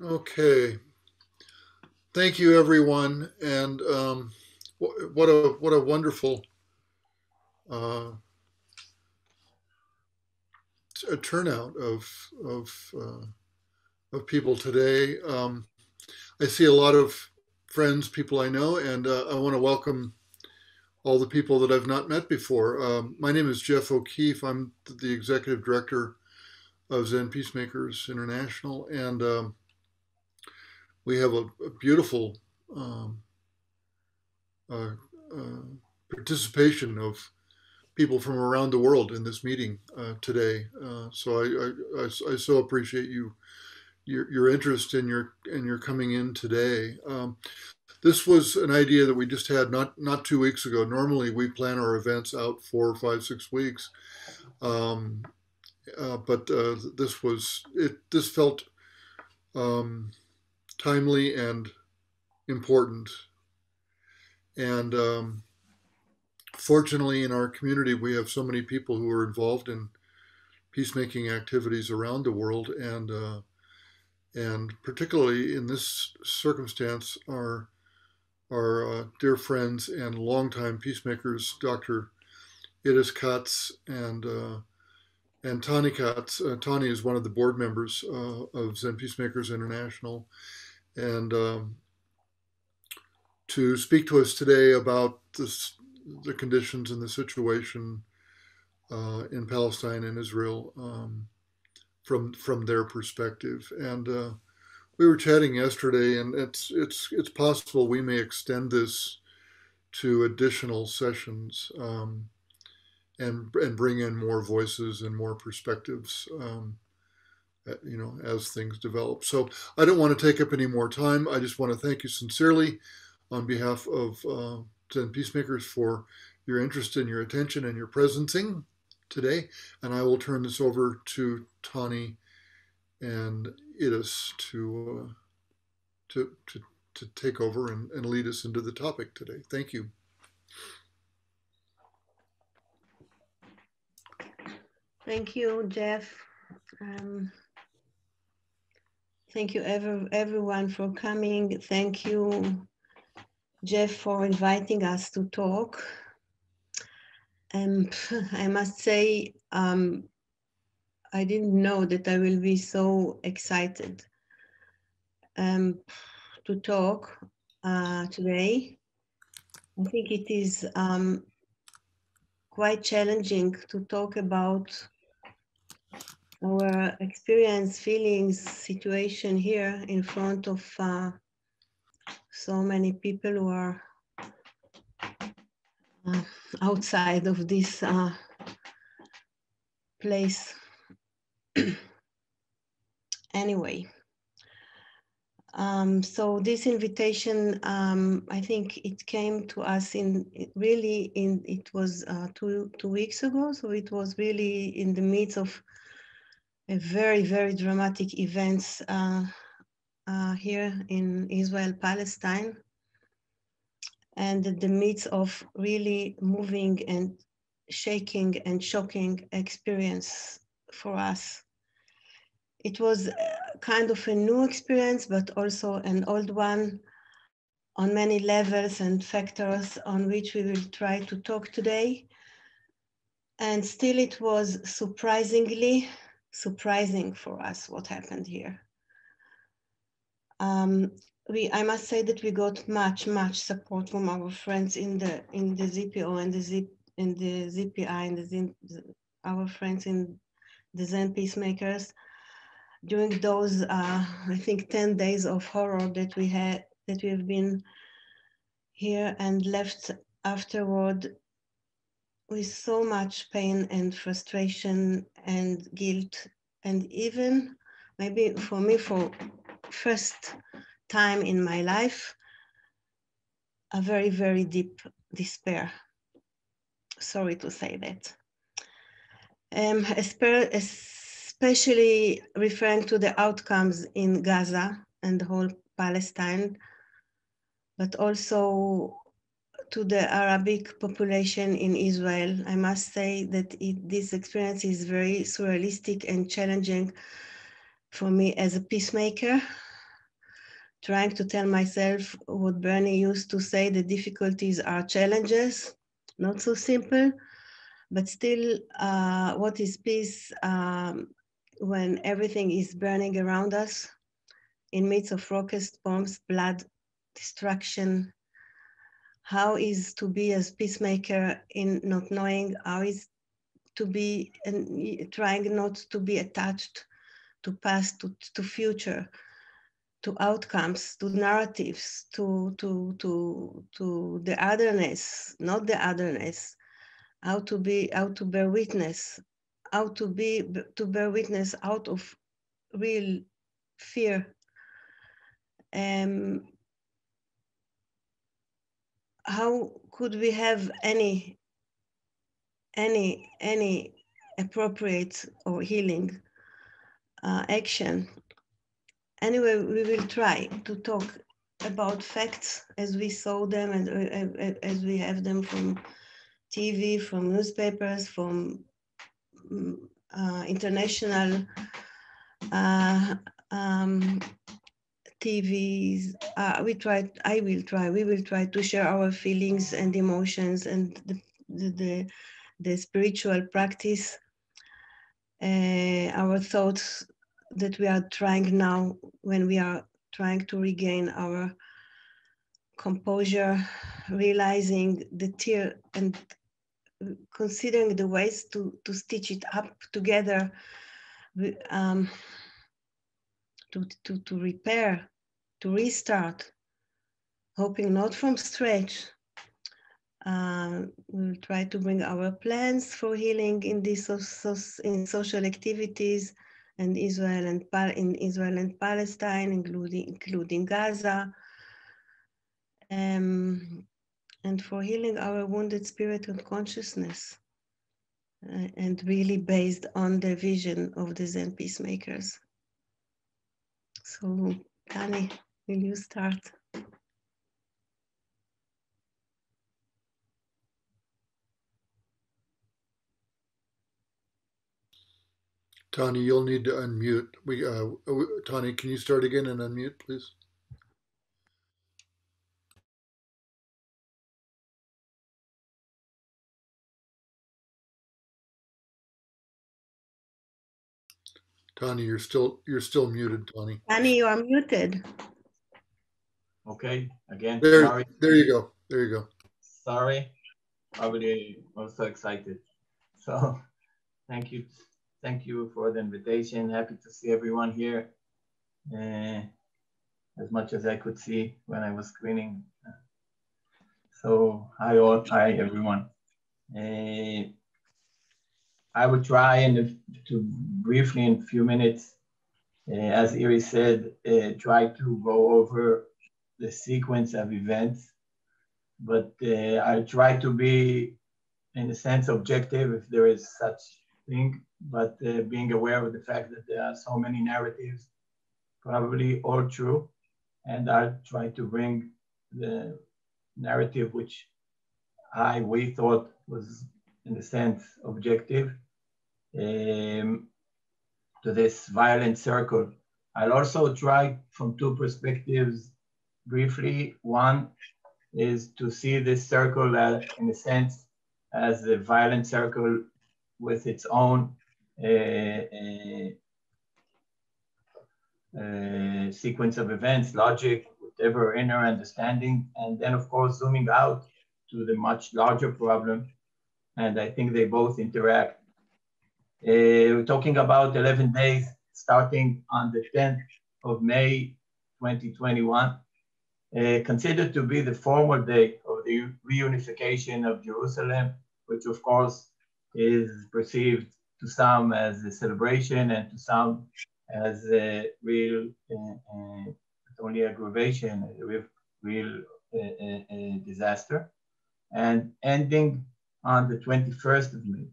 Okay, thank you, everyone, and what a wonderful uh, turnout of people today. I see a lot of friends, people I know, and I want to welcome all the people that I've not met before. My name is Jeff O'Keefe. I'm the executive director of Zen Peacemakers International, and we have a beautiful um, uh, uh, participation of people from around the world in this meeting today. So I so appreciate your interest in your coming in today. This was an idea that we just had not 2 weeks ago. Normally we plan our events out 4, 5, 6 weeks, um, but this felt um, timely and important. And fortunately, in our community, we have so many people who are involved in peacemaking activities around the world, and particularly in this circumstance, our dear friends and longtime peacemakers, Dr. Katz and Tani Katz. Tani is one of the board members of Zen Peacemakers International, and to speak to us today about the conditions and the situation in Palestine and Israel from their perspective. And we were chatting yesterday, and it's possible we may extend this to additional sessions, and bring in more voices and more perspectives. As things develop. So I don't want to take up any more time. I just want to thank you sincerely on behalf of Zen Peacemakers for your interest and your attention and your presencing today. And I will turn this over to Tani and Idis to take over and lead us into the topic today. Thank you. Thank you, Jeff. Thank you everyone for coming. Thank you, Jeff, for inviting us to talk. I must say, I didn't know that I will be so excited to talk today. I think it is quite challenging to talk about our experience, feelings, situation here in front of so many people who are outside of this place. Anyway, so this invitation, I think it came to us it was 2 weeks ago. So it was really in the midst of a very, very dramatic events here in Israel-Palestine, and in the midst of really moving and shaking and shocking experience for us. It was kind of a new experience, but also an old one on many levels and factors on which we will try to talk today. And still it was surprising for us what happened here. I must say that we got much support from our friends in the ZPO and the ZPI and our friends in the Zen Peacemakers during those I think 10 days of horror that we have been here and left afterward with so much pain and frustration and guilt, and even maybe for me, for first time in my life, a very, very deep despair. Sorry to say that. Especially referring to the outcomes in Gaza and the whole Palestine, but also to the Arabic population in Israel. I must say that this experience is very surrealistic and challenging for me as a peacemaker, trying to tell myself what Bernie used to say, the difficulties are challenges, not so simple, but still, what is peace when everything is burning around us in midst of rockets, bombs, blood, destruction? How is to be as peacemaker in not knowing? How is to be and trying not to be attached to past, to future, to outcomes, to narratives, to the otherness, not the otherness. How to bear witness, how to bear witness out of real fear. How could we have any appropriate or healing action? Anyway, we will try to talk about facts as we saw them and as we have them from TV, from newspapers, from international TVs. We will try to share our feelings and emotions and the spiritual practice, our thoughts that we are trying now when we are trying to regain our composure, realizing the tear and considering the ways to stitch it up together, to repair, to restart, hoping not from stretch. We'll try to bring our plans for healing in these in social activities and in Israel and Palestine, including Gaza, and for healing our wounded spirit and consciousness, and really based on the vision of the Zen Peacemakers. So, Tani, will you start? Tani, you'll need to unmute. Tani, can you start again and unmute, please? Tani, you're still muted, Tani. Tani, you are muted. Okay, again, sorry. There you go. There you go. Sorry, probably was so excited. So thank you for the invitation. Happy to see everyone here. As much as I could see when I was screening. So hi all, hi everyone. I will try to briefly in a few minutes, as Iris said, try to go over the sequence of events, but I'll try to be, in a sense, objective if there is such thing, but being aware of the fact that there are so many narratives, probably all true, and I'll try to bring the narrative which we thought was, in a sense, objective to this violent circle. I'll also try from two perspectives briefly. One is to see this circle as, in a sense, as a violent circle with its own sequence of events, logic, whatever inner understanding, and then of course zooming out to the much larger problem. And I think they both interact. We're talking about 11 days starting on the 10th of May, 2021, considered to be the formal day of the reunification of Jerusalem, which of course is perceived to some as a celebration and to some as a real, only aggravation, a real disaster, and ending on the 21st of May.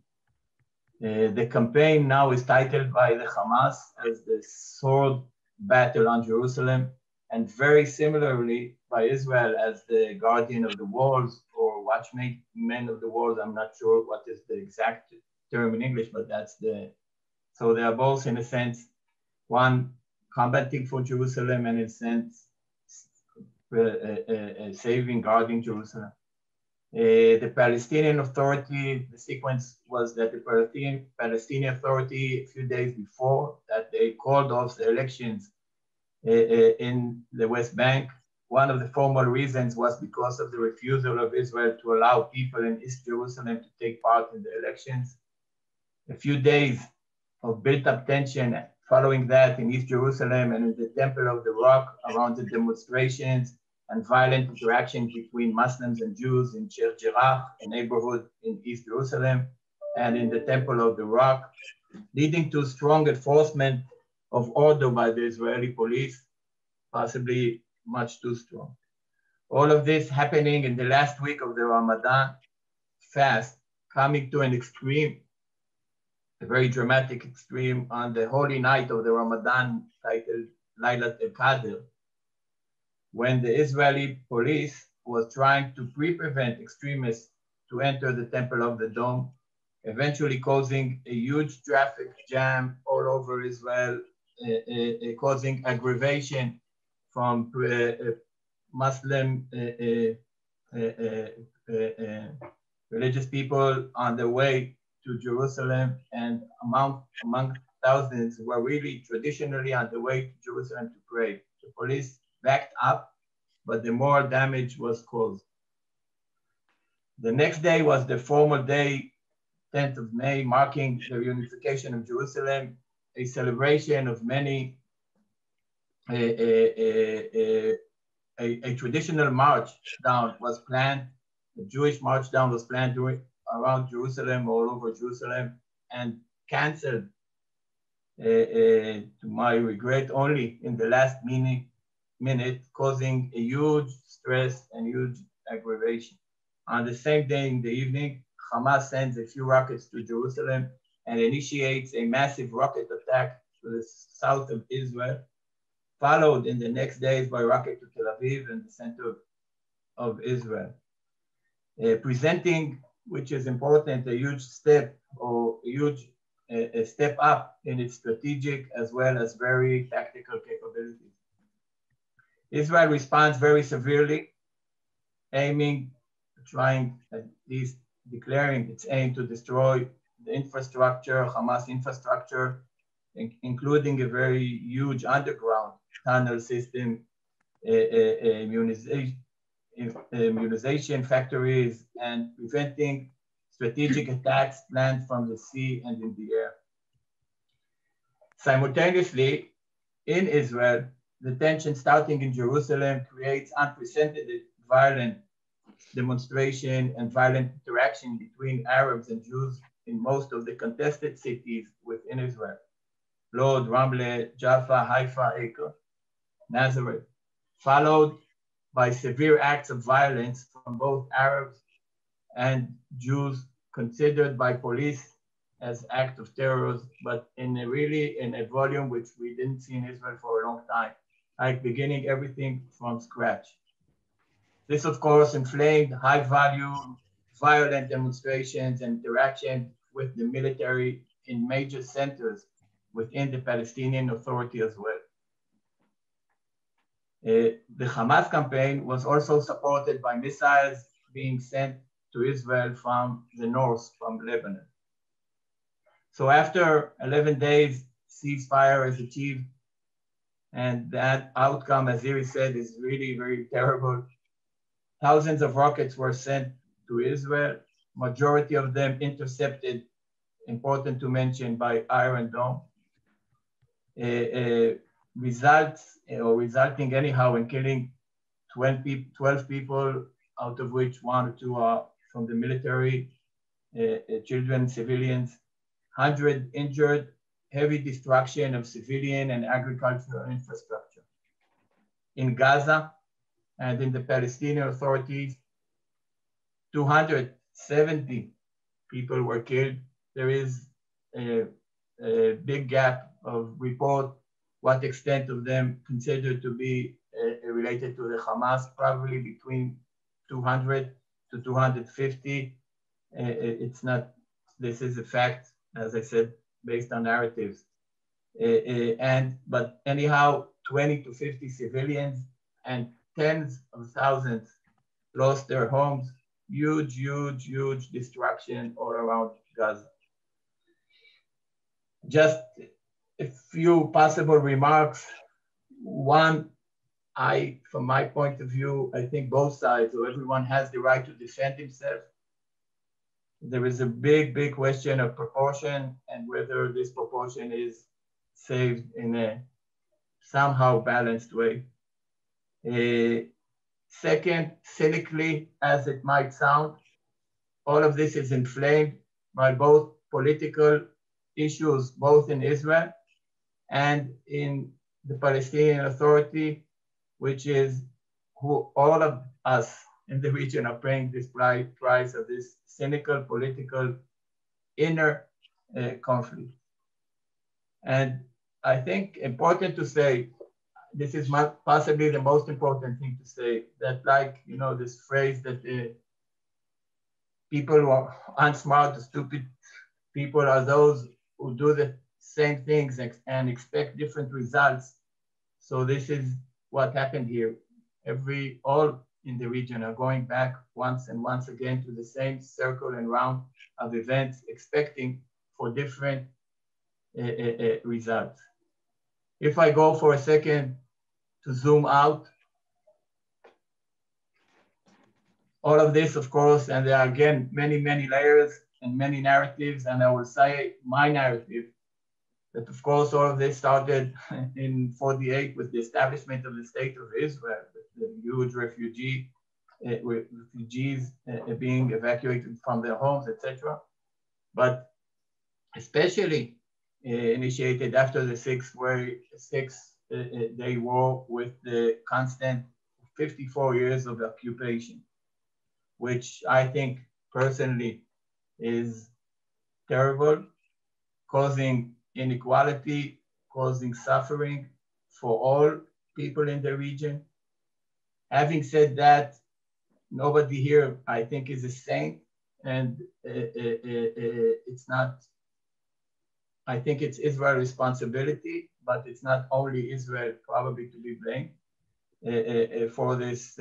The campaign now is titled by the Hamas as the sword battle on Jerusalem, and very similarly by Israel as the guardian of the walls or watchman of the walls. I'm not sure what is the exact term in English, but that's the, so they are both in a sense, one combating for Jerusalem and in a sense saving, guarding Jerusalem. The Palestinian Authority, the sequence was that the Palestinian Authority, a few days before that, they called off the elections in the West Bank. One of the formal reasons was because of the refusal of Israel to allow people in East Jerusalem to take part in the elections. A few days of built-up tension following that in East Jerusalem and in the Temple of the Rock around the demonstrations and violent interaction between Muslims and Jews in Sheikh Jarrah, a neighborhood in East Jerusalem, and in the Temple of the Rock, leading to strong enforcement of order by the Israeli police, possibly much too strong. All of this happening in the last week of the Ramadan fast, coming to an extreme, a very dramatic extreme on the holy night of the Ramadan titled Laylat al-Qadr, when the Israeli police was trying to pre-prevent extremists to enter the Temple of the Dome, eventually causing a huge traffic jam all over Israel, causing aggravation from Muslim religious people on their way to Jerusalem, and among thousands who were really traditionally on the way to Jerusalem to pray. The police backed up, but the more damage was caused. The next day was the formal day, 10th of May, marking the reunification of Jerusalem, a celebration of many, a traditional march down was planned. The Jewish march down was planned around Jerusalem, all over Jerusalem, and canceled, to my regret, only in the last minute, causing a huge stress and huge aggravation. On the same day in the evening, Hamas sends a few rockets to Jerusalem and initiates a massive rocket attack to the south of Israel, followed in the next days by rocket to Tel Aviv and the center of Israel. Presenting, which is important, a huge step or a huge step up in its strategic as well as very tactical capabilities. Israel responds very severely, trying at least declaring its aim to destroy the infrastructure, Hamas infrastructure, including a very huge underground tunnel system, immunization factories, and preventing strategic attacks planned from the sea and in the air. Simultaneously, in Israel, the tension starting in Jerusalem creates unprecedented violent demonstration and violent interaction between Arabs and Jews in most of the contested cities within Israel: Lod, Ramle, Jaffa, Haifa, Acre, Nazareth, followed by severe acts of violence from both Arabs and Jews, considered by police as acts of terror, but in a volume which we didn't see in Israel for a long time, like beginning everything from scratch. This, of course, inflamed high-value, violent demonstrations and interaction with the military in major centers within the Palestinian Authority as well. The Hamas campaign was also supported by missiles being sent to Israel from the north, from Lebanon. So after 11 days, ceasefire is achieved, and that outcome, as Iri said, is really very terrible. Thousands of rockets were sent to Israel, majority of them intercepted, important to mention, by Iron Dome. Resulting anyhow in killing 12 people, out of which 1 or 2 are from the military, children, civilians, 100 injured, heavy destruction of civilian and agricultural infrastructure. In Gaza and in the Palestinian authorities, 270 people were killed. There is a big gap of report what extent of them considered to be related to the Hamas, probably between 200 to 250. It's not, this is a fact, as I said, based on narratives. But anyhow, 20 to 50 civilians and tens of thousands lost their homes. Huge, huge, huge destruction all around Gaza. Just a few possible remarks. One, from my point of view, I think both sides or everyone has the right to defend himself. There is a big, big question of proportion and whether this proportion is saved in a somehow balanced way. Second, cynically, as it might sound, all of this is inflamed by both political issues, both in Israel and in the Palestinian Authority, which is who all of us in the region are paying this price of this cynical political inner conflict. And I think important to say, this is possibly the most important thing to say, that like, you know, this phrase that people who aren't smart or stupid people are those who do the same things and expect different results. So this is what happened here. All in the region are going back once and once again to the same circle and round of events, expecting for different results. If I go for a second to zoom out, all of this, of course, and there are again many, many layers and many narratives, and I will say my narrative, that of course all of this started in 48 with the establishment of the State of Israel, with the huge refugees being evacuated from their homes, etc. But especially initiated after the Six-Day War with the constant 54 years of occupation, which I think personally is terrible, causing inequality, causing suffering for all people in the region. Having said that, nobody here, I think, is a saint, and it's not, I think it's Israel's responsibility, but it's not only Israel probably to be blamed for this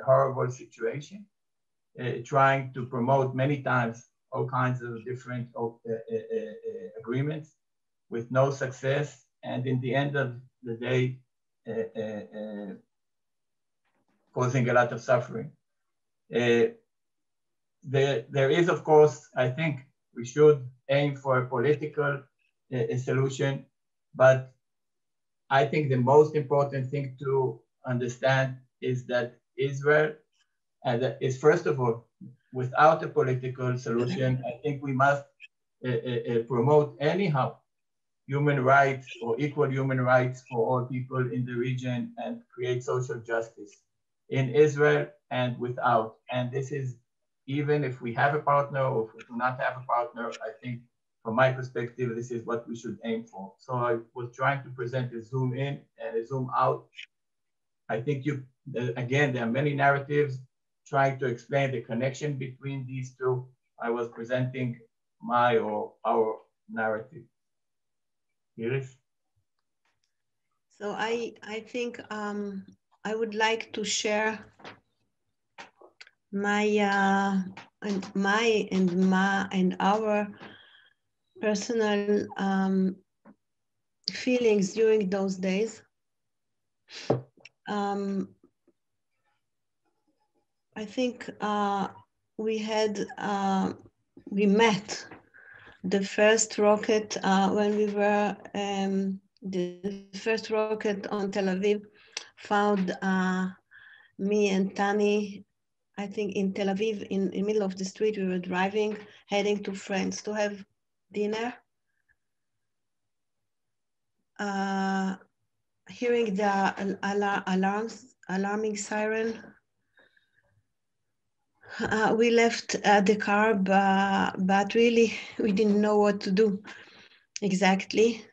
horrible situation, trying to promote many times all kinds of different agreements with no success, and in the end of the day, causing a lot of suffering. There is, of course, I think we should aim for a political solution, but I think the most important thing to understand is that Israel is, first of all, without a political solution, I think we must promote anyhow human rights or equal human rights for all people in the region and create social justice in Israel and without. And this is even if we have a partner or if we do not have a partner, I think from my perspective, this is what we should aim for. So I was trying to present a zoom in and a zoom out. I think again, there are many narratives trying to explain the connection between these two. I was presenting my or our narrative. Iris? So I think I would like to share my and our personal feelings during those days. I think we met the first rocket when we were the first rocket on Tel Aviv found me and Tani, I think in Tel Aviv, in the middle of the street. We were driving, heading to friends to have dinner. Hearing the alarming siren, we left the car, but really we didn't know what to do exactly.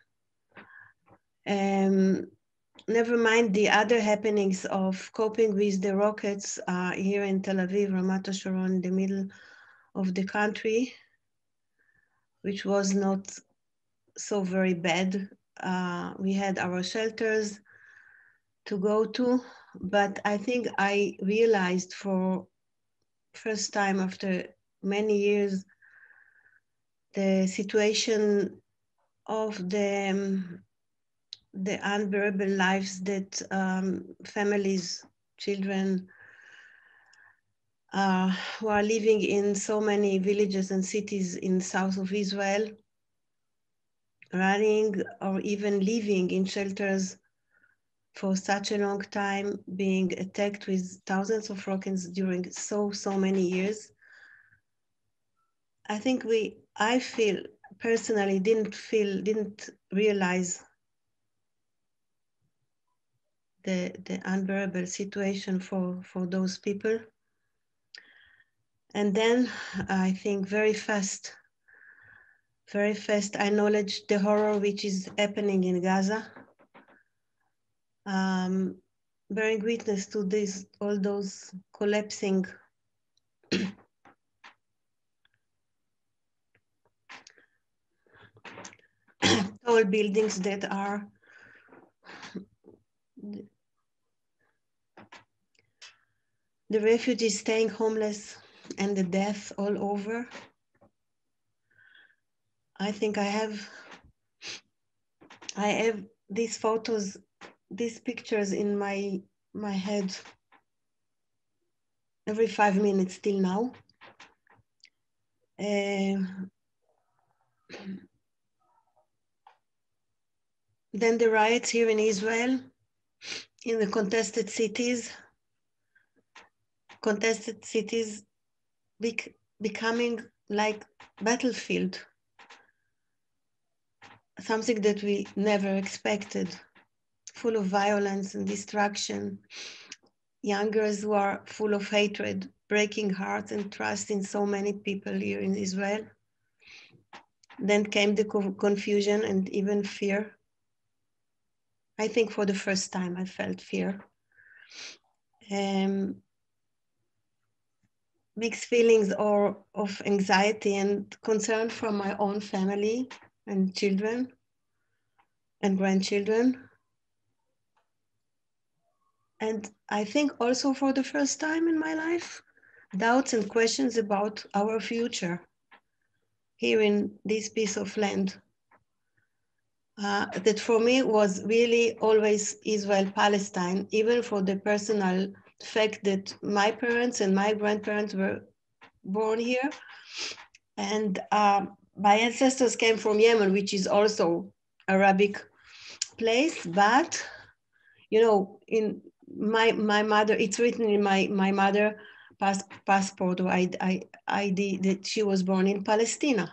Never mind the other happenings of coping with the rockets here in Tel Aviv, Ramat HaSharon, in the middle of the country, which was not so very bad. We had our shelters to go to, but I think I realized for first time after many years the situation of the unbearable lives that families, children who are living in so many villages and cities in the south of Israel, running or even living in shelters for such a long time, being attacked with thousands of rockets during so many years. I think I feel personally didn't realize the unbearable situation for those people. And then I think very fast I acknowledged the horror which is happening in Gaza. Bearing witness to this, all those collapsing tall buildings that are the refugees staying homeless and the death all over. I think I have these photos, these pictures in my head every 5 minutes till now. Then the riots here in Israel, in the contested cities becoming like battlefield, something that we never expected, full of violence and destruction, young girls who are full of hatred, breaking hearts and trust in so many people here in Israel. Then came the confusion and even fear. I think for the first time I felt fear. Mixed feelings of anxiety and concern from my own family and children and grandchildren. And I think also for the first time in my life, doubts and questions about our future here in this piece of land. That for me was really always Israel-Palestine, even for the personal fact that my parents and my grandparents were born here. And my ancestors came from Yemen, which is also Arabic place, but you know, in my mother, it's written in my mother passport or ID that she was born in Palestine.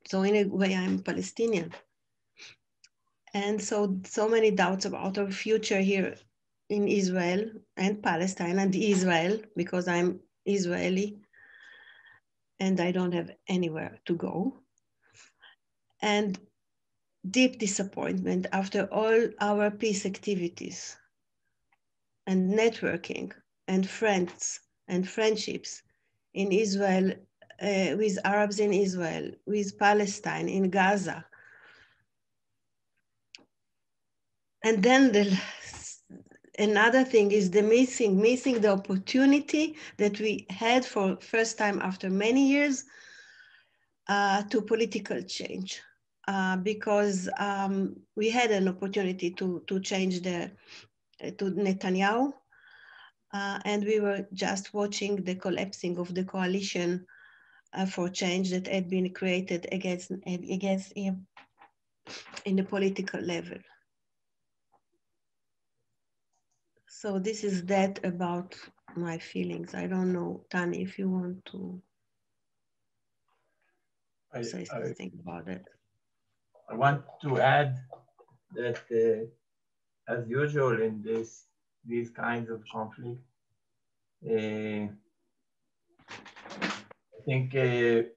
So in a way, I'm Palestinian. And so many doubts about our future here in Israel and Palestine and Israel, because I'm Israeli and I don't have anywhere to go. And deep disappointment after all our peace activities and networking and friends and friendships in Israel, with Arabs in Israel, with Palestine, in Gaza. And then another thing is the missing the opportunity that we had for first time after many years to political change. Because we had an opportunity to change to Netanyahu, and we were just watching the collapsing of the coalition for change that had been created against him in the political level. So this is that about my feelings. I don't know, Tani, if you want to say something about it. I want to add that, as usual in these kinds of conflict, I think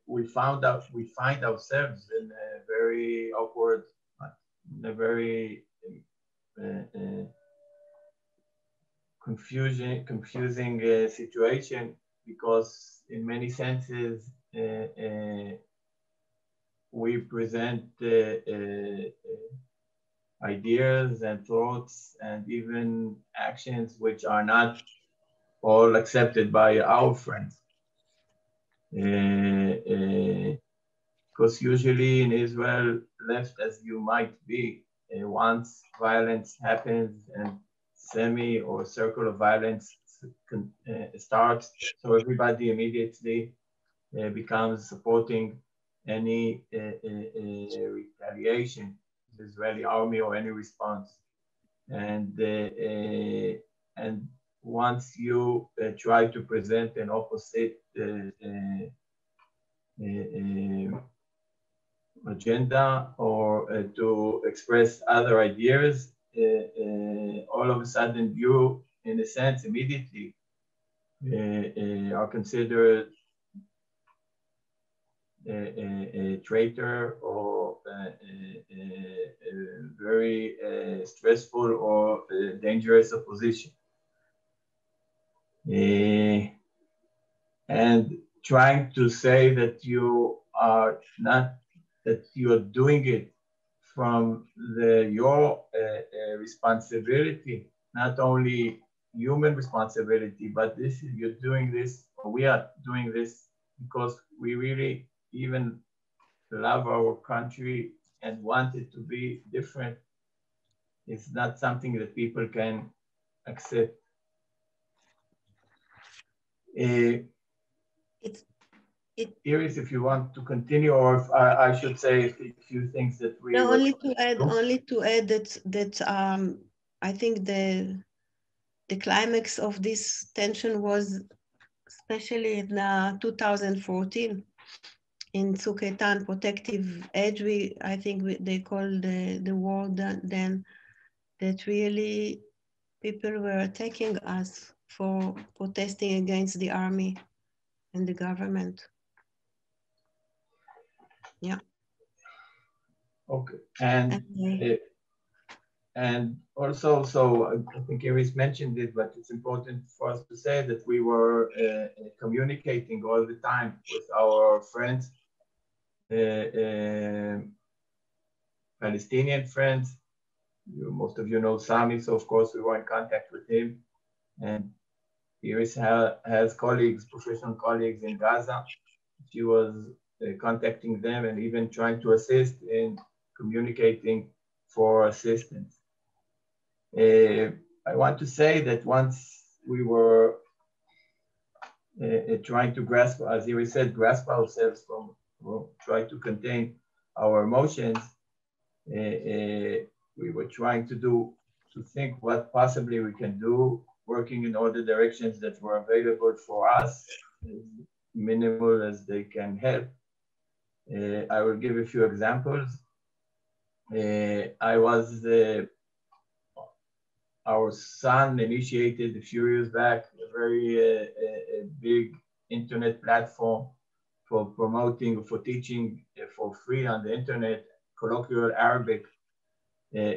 we find ourselves in a very awkward, in a very confusing situation, because in many senses we present ideas and thoughts and even actions which are not all accepted by our friends. Because usually in Israel, left as you might be, once violence happens and semi or circle of violence starts, so everybody immediately becomes supporting any retaliation, the Israeli army or any response. And once you try to present an opposite agenda or to express other ideas, all of a sudden you, in a sense, immediately are considered a traitor or a very stressful or dangerous opposition. And trying to say that you are not, that you are doing it from your responsibility, not only human responsibility, but this is, you're doing this, or we are doing this because we really even love our country and want it to be different. It's not something that people can accept. Iris, if you want to continue, or if I should say a few things that we only to add that I think the climax of this tension was especially in 2014 in Tsuketan Protective Edge. I think they called the war then, that really people were attacking us for protesting against the army and the government. Yeah. Okay, and also, so I think Iris mentioned it, but it's important for us to say that we were communicating all the time with our friends, Palestinian friends. Most of you know Sami, so of course we were in contact with him. And Iris has colleagues, professional colleagues in Gaza. She was contacting them and even trying to assist in communicating for assistance. I want to say that once we were trying to grasp, as Iris said, grasp ourselves from, try to contain our emotions, we were trying to think what possibly we can do, working in all the directions that were available for us, as minimal as they can help. I will give a few examples. Our son initiated a few years back a very big internet platform for promoting, for teaching for free on the internet, colloquial Arabic,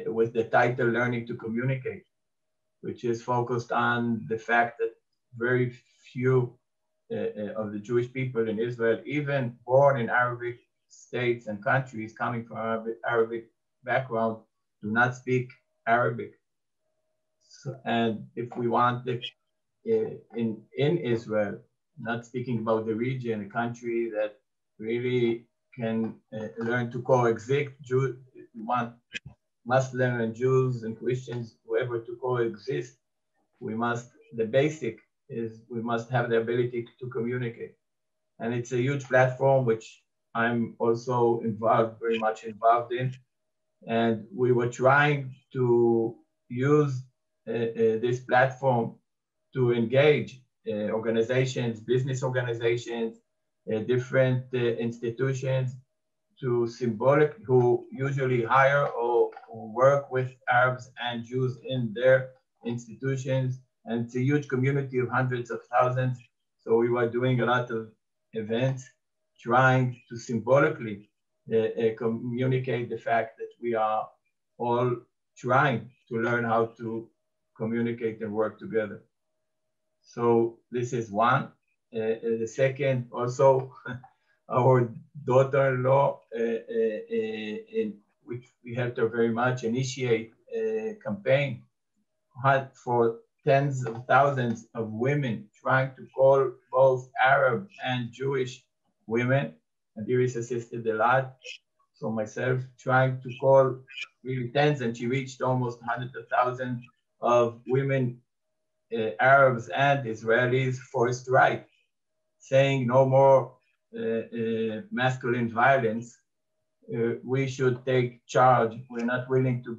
with the title Learning to Communicate, which is focused on the fact that very few of the Jewish people in Israel, even born in Arabic states and countries coming from Arabic background, do not speak Arabic. So, and if we want in Israel, not speaking about the region, a country that really can learn to coexist, we want Muslims and Jews and Christians, whoever, to coexist, the basic is we must have the ability to communicate. And it's a huge platform, which I'm also very much involved in. And we were trying to use this platform to engage organizations, business organizations, different institutions who usually hire or work with Arabs and Jews in their institutions. And it's a huge community of hundreds of thousands. So we were doing a lot of events, trying to symbolically communicate the fact that we are all trying to learn how to communicate and work together. So this is one. The second, also, our daughter-in-law, which we helped her very much, initiate a campaign for tens of thousands of women, trying to call both Arab and Jewish women, and Iris assisted a lot. So myself trying to call really tens, and she reached almost hundreds of thousands of women, Arabs and Israelis, for strike, saying no more masculine violence. We should take charge. We're not willing to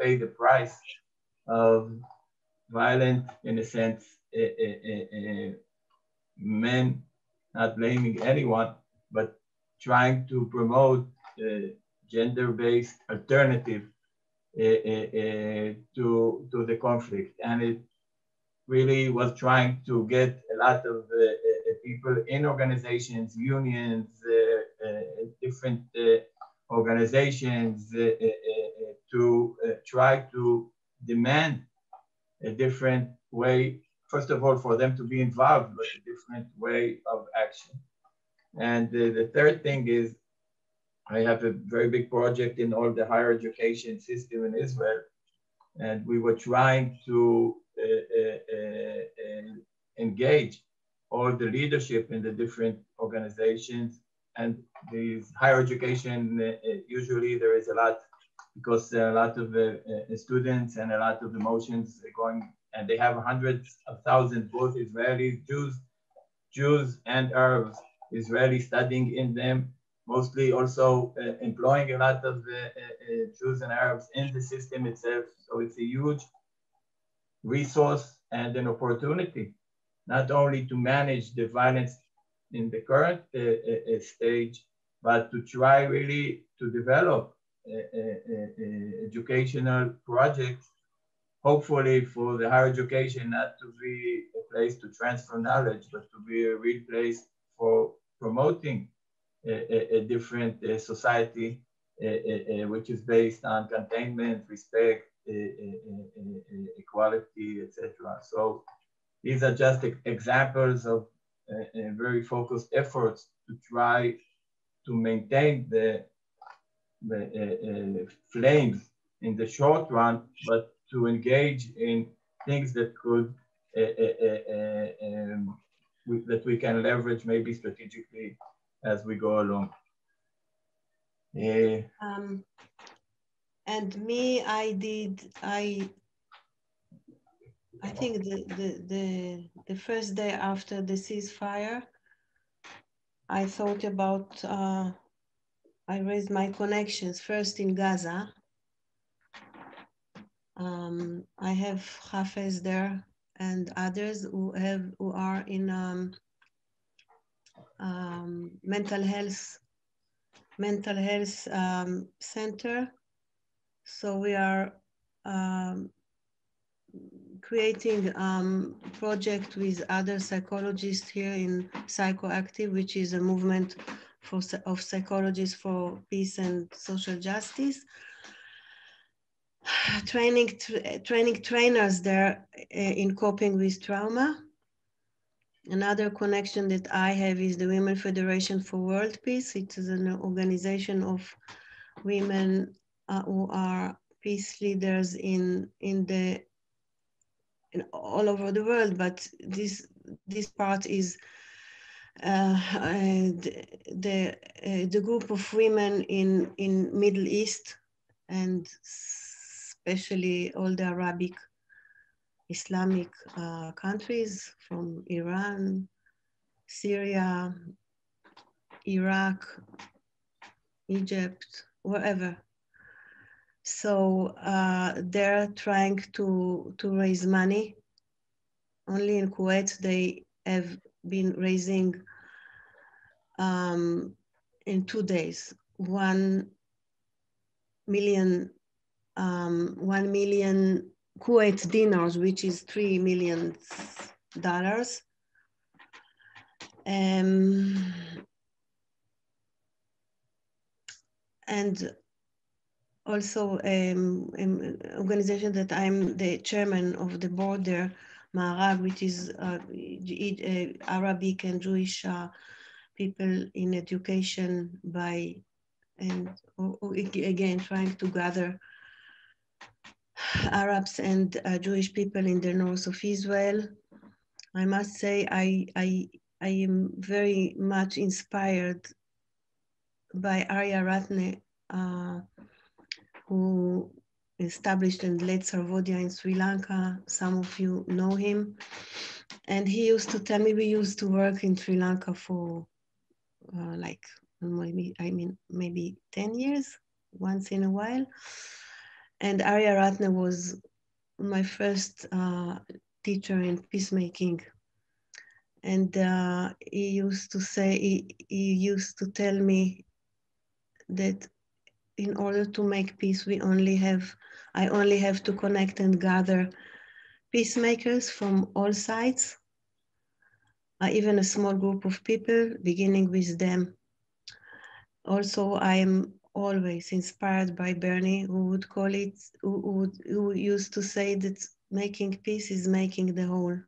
pay the price of violent, in a sense, men, not blaming anyone, but trying to promote gender-based alternative to the conflict. And it really was trying to get a lot of people in organizations, unions, different organizations to try to demand a different way, first of all, for them to be involved, but a different way of action. And the third thing is, I have a very big project in all the higher education system in Israel, and we were trying to engage all the leadership in the different organizations. And these higher education, usually there is a lot, because there are a lot of students and a lot of emotions going, and they have hundreds of thousands, both Israelis, Jews and Arabs, Israelis studying in them, mostly also employing a lot of Jews and Arabs in the system itself. So it's a huge resource and an opportunity, not only to manage the violence in the current stage, but to try really to develop educational projects, hopefully for the higher education, not to be a place to transfer knowledge, but to be a real place for promoting a different society, which is based on containment, respect, equality, etc. So these are just examples of very focused efforts to try to maintain the flames in the short run, but to engage in things that could that we can leverage maybe strategically as we go along. And me, I think the first day after the ceasefire, I thought about, I raised my connections first in Gaza. I have Hafez there and others who are in mental health center. So we are creating project with other psychologists here in Psychoactive, which is a movement of psychologists for peace and social justice. Training trainers there in coping with trauma. Another connection that I have is the Women Federation for World Peace. It is an organization of women who are peace leaders in all over the world, but this part is the group of women in Middle East, and especially all the Arabic Islamic countries, from Iran, Syria, Iraq, Egypt, wherever. So they're trying to raise money. Only in Kuwait they have been raising in 2 days 1 million Kuwait dinars, which is $3 million. And also an organization that I'm the chairman of the board there, Ma'arab, which is Arabic and Jewish people in education by and again trying to gather Arabs and Jewish people in the north of Israel. I must say I am very much inspired by Arya Ratne, who established and led Sarvodaya in Sri Lanka. Some of you know him. And he used to tell me, we used to work in Sri Lanka for like maybe 10 years, once in a while. And Arya Ratne was my first teacher in peacemaking. And he used to say, he used to tell me that in order to make peace, I only have to connect and gather peacemakers from all sides, even a small group of people, beginning with them. Also, I am always inspired by Bernie, who would call it, who used to say that making peace is making the whole.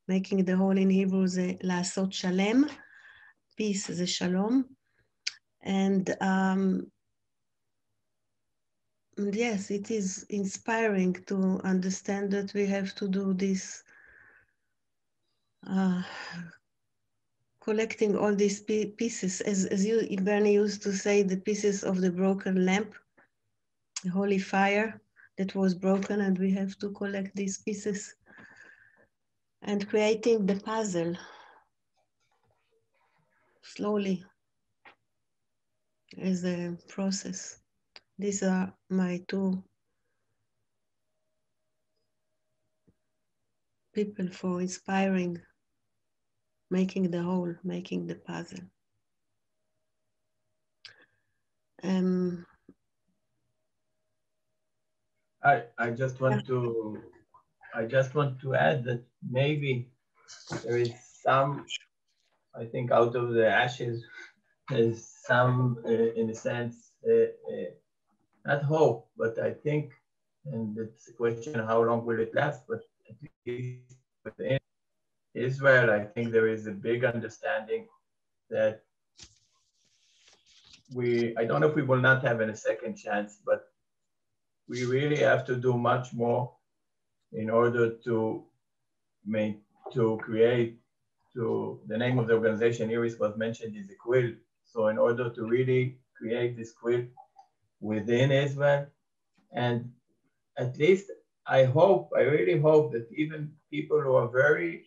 Making the whole in Hebrew is לעשות שלם, peace is shalom. And yes, it is inspiring to understand that we have to do this, collecting all these pieces, as you, Bernie, used to say, the pieces of the broken lamp, the holy fire that was broken, and we have to collect these pieces and creating the puzzle slowly as a process. These are my two people for inspiring, making the whole, making the puzzle. I just want to add that maybe there is some, I think, out of the ashes, there's some, in a sense, not hope, but I think, and it's a question, how long will it last? But at least within Israel, I think there is a big understanding that I don't know if we will not have a second chance, but we really have to do much more in order to create, the name of the organization, Iris was mentioned, is a quilt. So in order to really create this quilt within Israel, and at least I really hope that even people who are very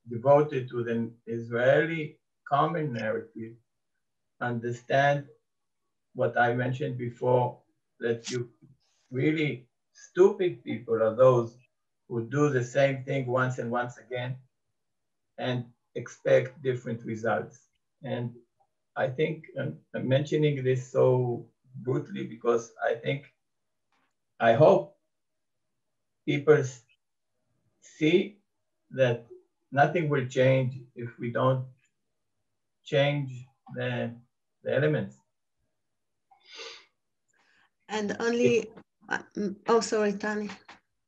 devoted to the Israeli common narrative understand what I mentioned before, that you really stupid people are those who do the same thing once and once again and expect different results. And I think I'm mentioning this so brutally because I hope people see that nothing will change if we don't change the elements. And only, oh, sorry, Tani.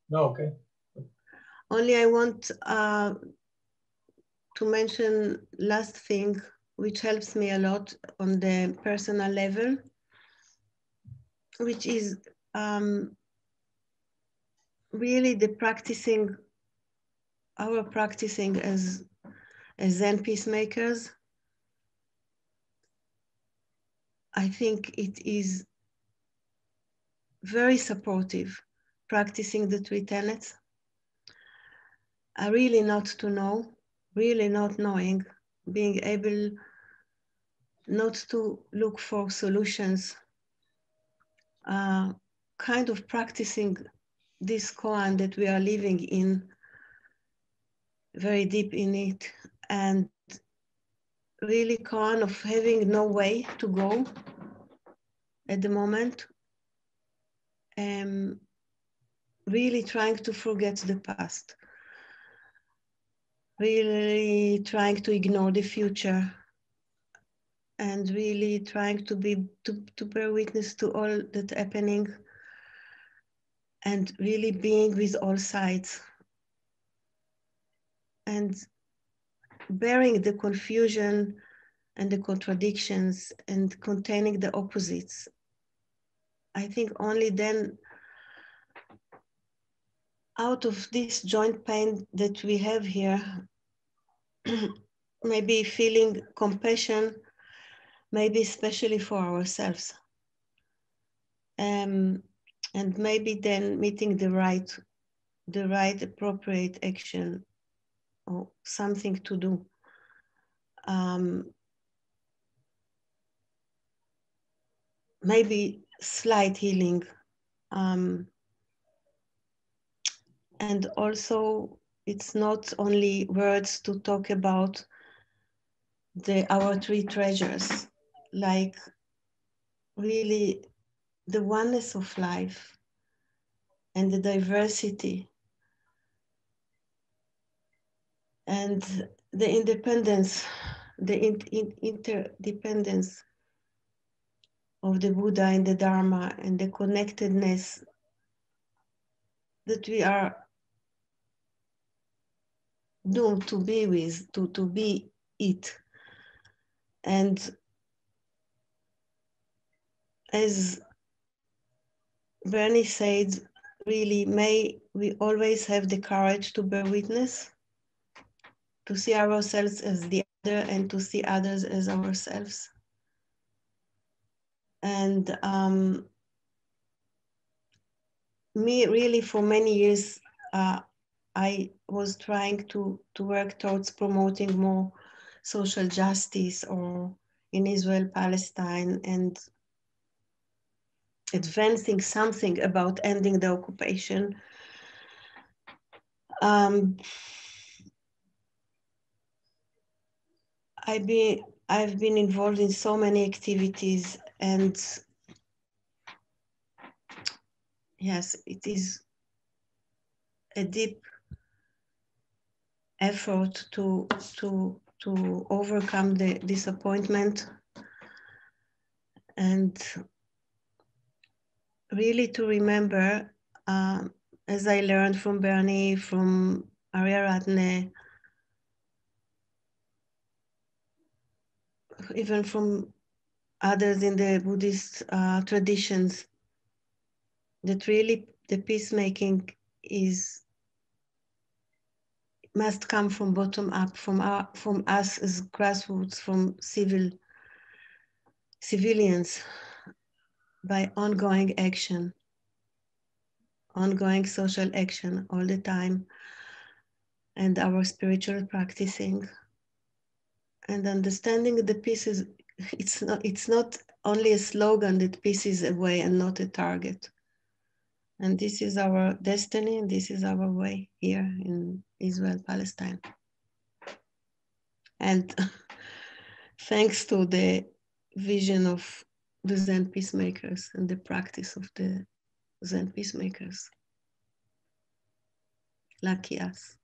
No, okay. Only I want to mention last thing, which helps me a lot on the personal level, which is really the practicing, our practicing as Zen peacemakers. I think it is very supportive, practicing the three tenets. Really not to know, really not knowing, being able not to look for solutions, kind of practicing this koan that we are living in, very deep in it, and really koan of having no way to go at the moment, really trying to forget the past, really trying to ignore the future, and really trying to bear witness to all that's happening, and really being with all sides, and bearing the confusion and the contradictions and containing the opposites. I think only then, out of this joint pain that we have here, maybe feeling compassion, maybe especially for ourselves. And maybe then meeting the right appropriate action or something to do. Maybe slight healing. And also, it's not only words to talk about our three treasures, like really the oneness of life and the diversity and the independence, the interdependence of the Buddha and the Dharma, and the connectedness that we are doomed to be with, to be it. And as Bernie said, really, may we always have the courage to bear witness, to see ourselves as the other and to see others as ourselves. And me, really, for many years, I was trying to work towards promoting more social justice or in Israel-Palestine and advancing something about ending the occupation. I've been involved in so many activities, and yes, it is a deep effort to overcome the disappointment and really to remember, as I learned from Bernie, from Arya, even from others in the Buddhist traditions, that really the peacemaking must come from bottom up, from us as grassroots, from civilians, by ongoing action, ongoing social action all the time, and our spiritual practicing, and understanding the peace is, it's not only a slogan that peace is a way and not a target. And this is our destiny, and this is our way here in Israel-Palestine. And thanks to the vision of the Zen Peacemakers and the practice of the Zen Peacemakers. Lucky us.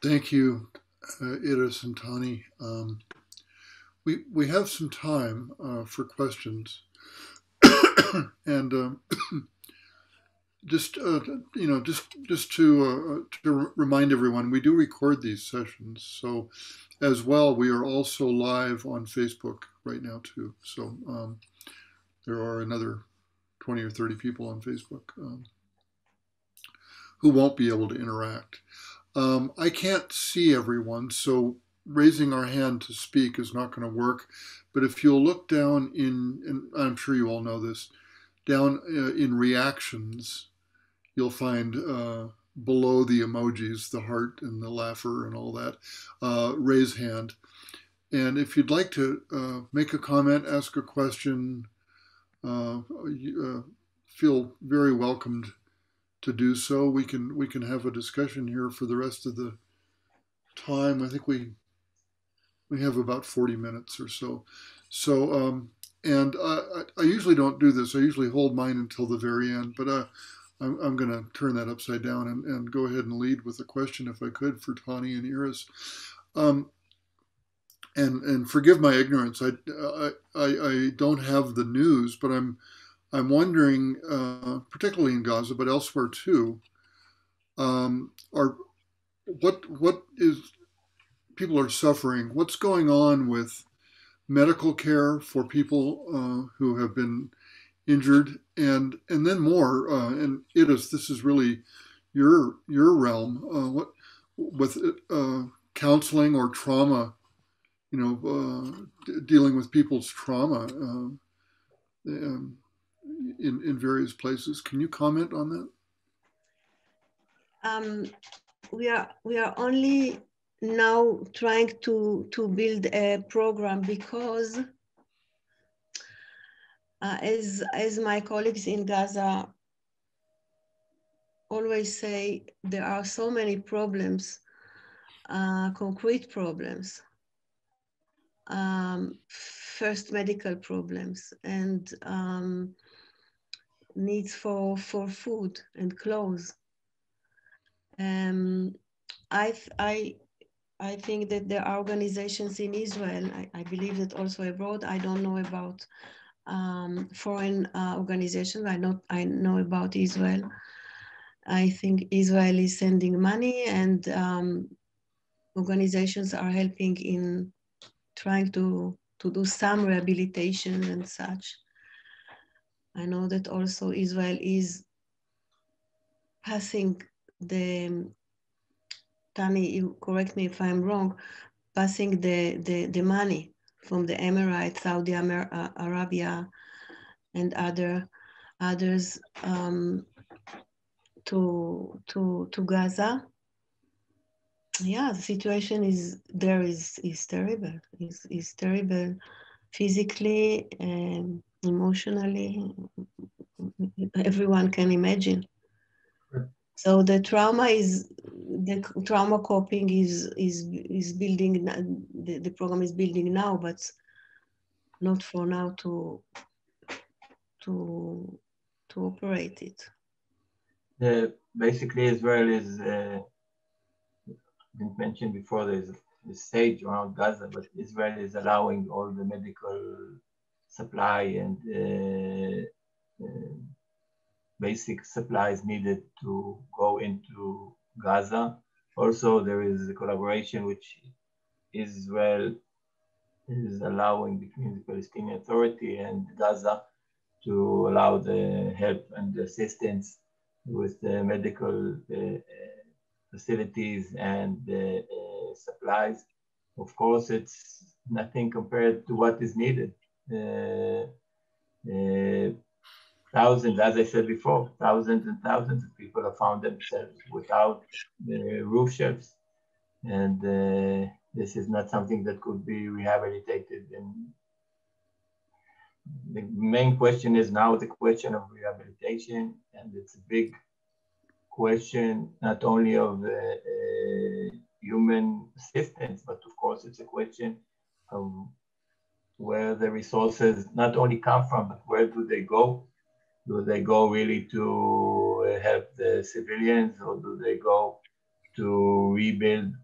Thank you, Iris and Tani. We have some time for questions, and just to remind everyone, we do record these sessions. So, as well, we are also live on Facebook right now too. So there are another 20 or 30 people on Facebook who won't be able to interact. I can't see everyone, so raising our hand to speak is not going to work. But if you'll look down and I'm sure you all know this, down in reactions, you'll find below the emojis, the heart and the laugher and all that, raise hand. And if you'd like to make a comment, ask a question, feel very welcomed to do so. We can have a discussion here for the rest of the time. I think we have about 40 minutes or so. So and I usually don't do this. I usually hold mine until the very end, but I'm going to turn that upside down and go ahead and lead with a question, if I could, for Tani and Iris. And forgive my ignorance. I don't have the news, but I'm wondering, particularly in Gaza, but elsewhere too, Are what is people are suffering? What's going on with medical care for people who have been injured, and then more. And this is really your realm. What with counseling or trauma? Dealing with people's trauma in various places. Can you comment on that? We are only now trying to build a program because as my colleagues in Gaza always say, there are so many problems, concrete problems, first medical problems, and needs for food and clothes. I think that there are organizations in Israel, I believe that also abroad. I don't know about foreign organizations. I know about Israel. I think Israel is sending money, and organizations are helping in trying to do some rehabilitation and such. I know that also Israel is passing Tani, you correct me if I'm wrong, passing the money from the Emirates, Saudi Arabia, and others to Gaza. Yeah, the situation is terrible. Is terrible physically and emotionally. Everyone can imagine. So the trauma coping is building. The program is building now, but not for now to operate it. Basically, Israel is didn't mention before. There's a stage around Gaza, but Israel is allowing all the medical supply and basic supplies needed to go into Gaza. Also, there is a collaboration which Israel is allowing between the Palestinian Authority and Gaza to allow the help and assistance with the medical facilities and supplies. Of course, it's nothing compared to what is needed. Thousands, as I said before, thousands and thousands of people have found themselves without roof shelves. And this is not something that could be rehabilitated. And the main question is now the question of rehabilitation, and it's a big question, not only of human assistance, but of course it's a question of where the resources not only come from, but where do they go? Do they go really to help the civilians, or do they go to rebuild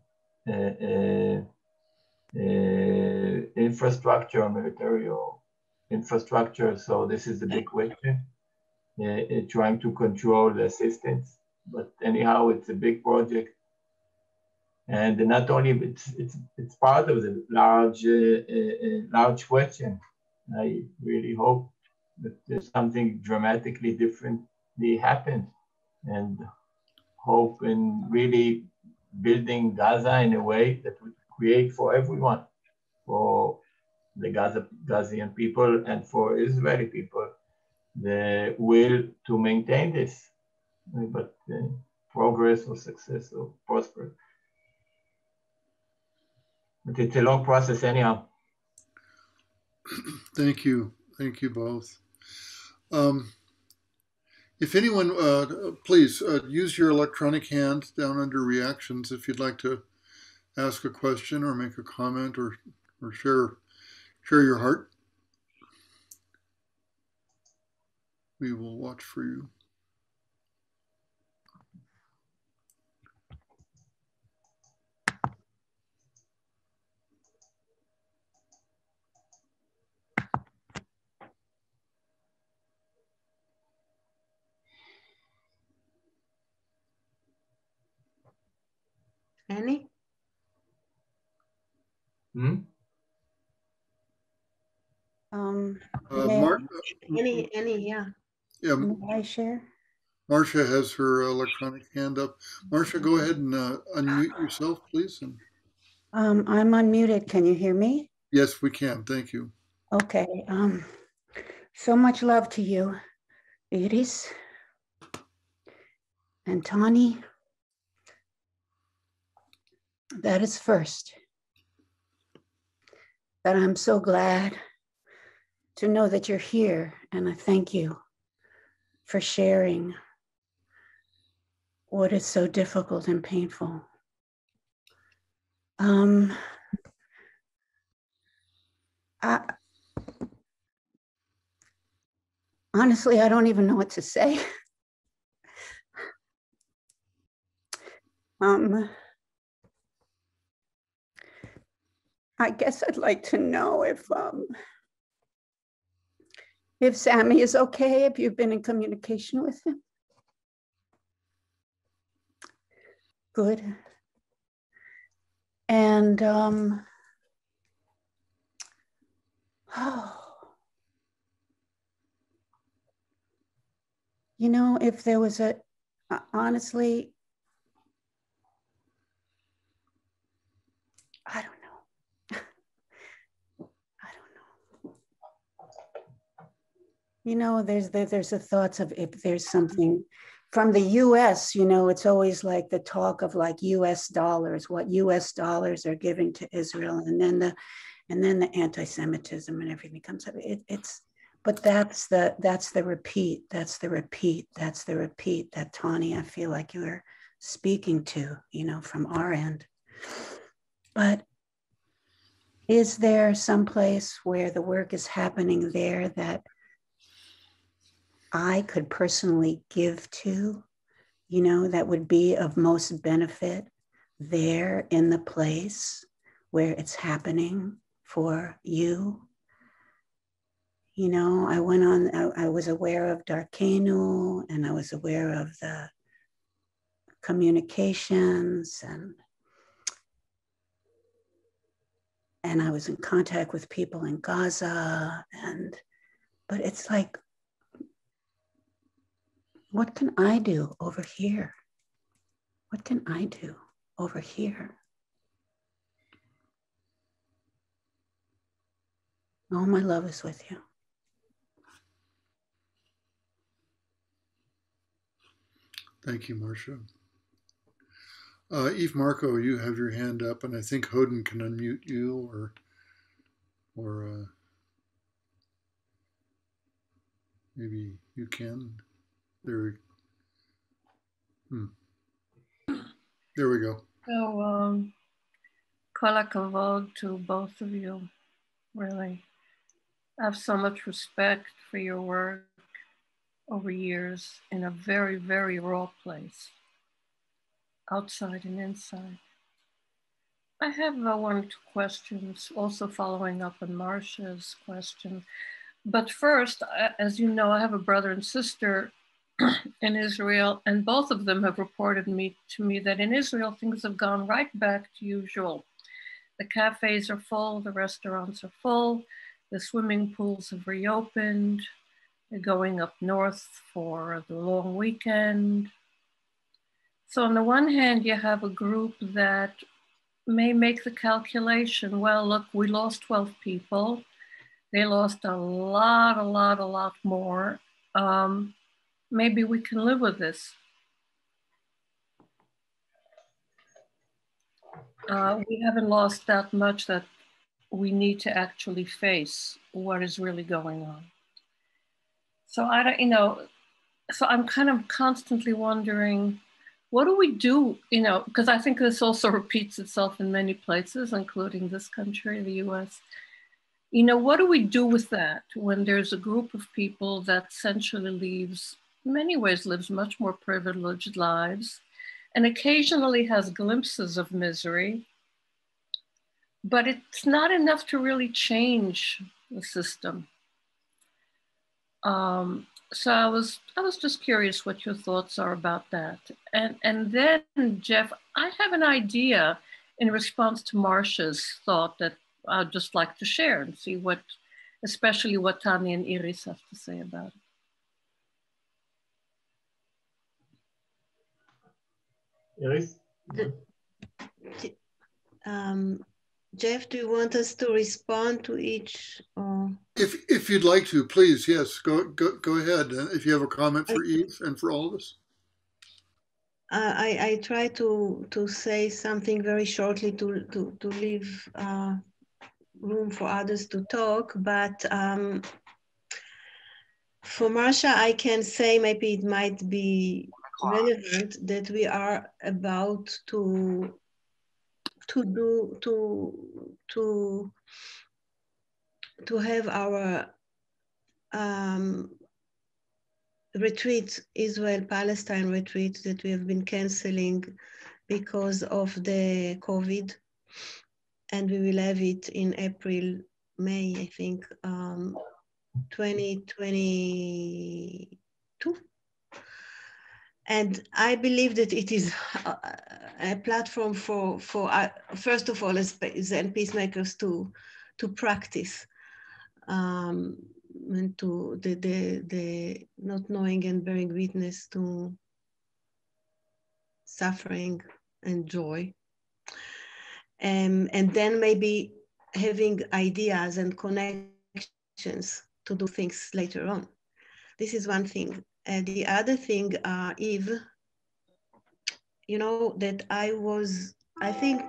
infrastructure, military or infrastructure? So this is the big question, trying to control the assistance. But anyhow, it's a big project. And not only, it's part of the large question. I really hope that there's something dramatically differently happens, and hope in really building Gaza in a way that would create for everyone, for the Gazian people and for Israeli people, the will to maintain this, but progress or success or prosper. But it's a long process anyhow. Thank you both. If anyone, please use your electronic hand down under reactions if you'd like to ask a question or make a comment or share your heart. We will watch for you. Annie? Mark, Annie, yeah. yeah, May I share? Marcia has her electronic hand up. Marcia, go ahead and unmute yourself, please. And I'm unmuted. Can you hear me? yes, we can. Thank you. Okay. So much love to you, Iris and Tani. That is first. That I'm so glad to know that you're here, and I thank you for sharing what is so difficult and painful. Honestly, I don't even know what to say. I guess I'd like to know if Sammy is okay, if you've been in communication with him. Good. And you know, if there was honestly, I don't know. I don't know. You know, there's the thoughts of if there's something from the US, you know, it's always like the talk of like US dollars, what US dollars are giving to Israel, and then the anti-Semitism and everything comes up. But that's the repeat that Tani, I feel like you were speaking to, you know, from our end. But is there some place where the work is happening there that I could personally give to, you know, that would be of most benefit there in the place where it's happening for you? You know, I was aware of Darkenu, and I was aware of the communications, and I was in contact with people in Gaza, but it's like, what can I do over here? What can I do over here? All my love is with you. Thank you, Marcia. Eve Marco, you have your hand up, and I think Hoden can unmute you, or maybe you can. There we go. So, kol hakavod to both of you, really. I have so much respect for your work over years in a very, very raw place, outside and inside. I have one or two questions, also following up on Marcia's question. But first, as you know, I have a brother and sister in Israel, and both of them have reported to me that in Israel, things have gone right back to usual. The cafes are full, the restaurants are full, the swimming pools have reopened, they're going up north for the long weekend. So on the one hand, you have a group that may make the calculation, well, look, we lost 12 people. They lost a lot more. Maybe we can live with this. We haven't lost that much that we need to actually face what is really going on. So I don't, you know, so I'm kind of constantly wondering, what do we do, you know, because I think this also repeats itself in many places, including this country, the US. You know, what do we do with that when there's a group of people that essentially lives, in many ways lives much more privileged lives, and occasionally has glimpses of misery, but it's not enough to really change the system. So I was just curious what your thoughts are about that. And then, Jeff, I have an idea in response to Marcia's thought that I'd just like to share and see what, especially what Tani and Iris have to say about it. Iris? Jeff, do you want us to respond to each? If you'd like to, please, yes, go ahead. If you have a comment for Eve and for all of us. I try to say something very shortly to leave room for others to talk, but for Marcia, I can say maybe it might be relevant that we are about to have our retreat, Israel-Palestine retreat that we have been canceling because of the COVID, and we will have it in April, May, I think, 2022. And I believe that it is a platform for first of all, as Zen peacemakers to practice and to the not knowing and bearing witness to suffering and joy. And then maybe having ideas and connections to do things later on. This is one thing. The other thing, Eve, you know, that I think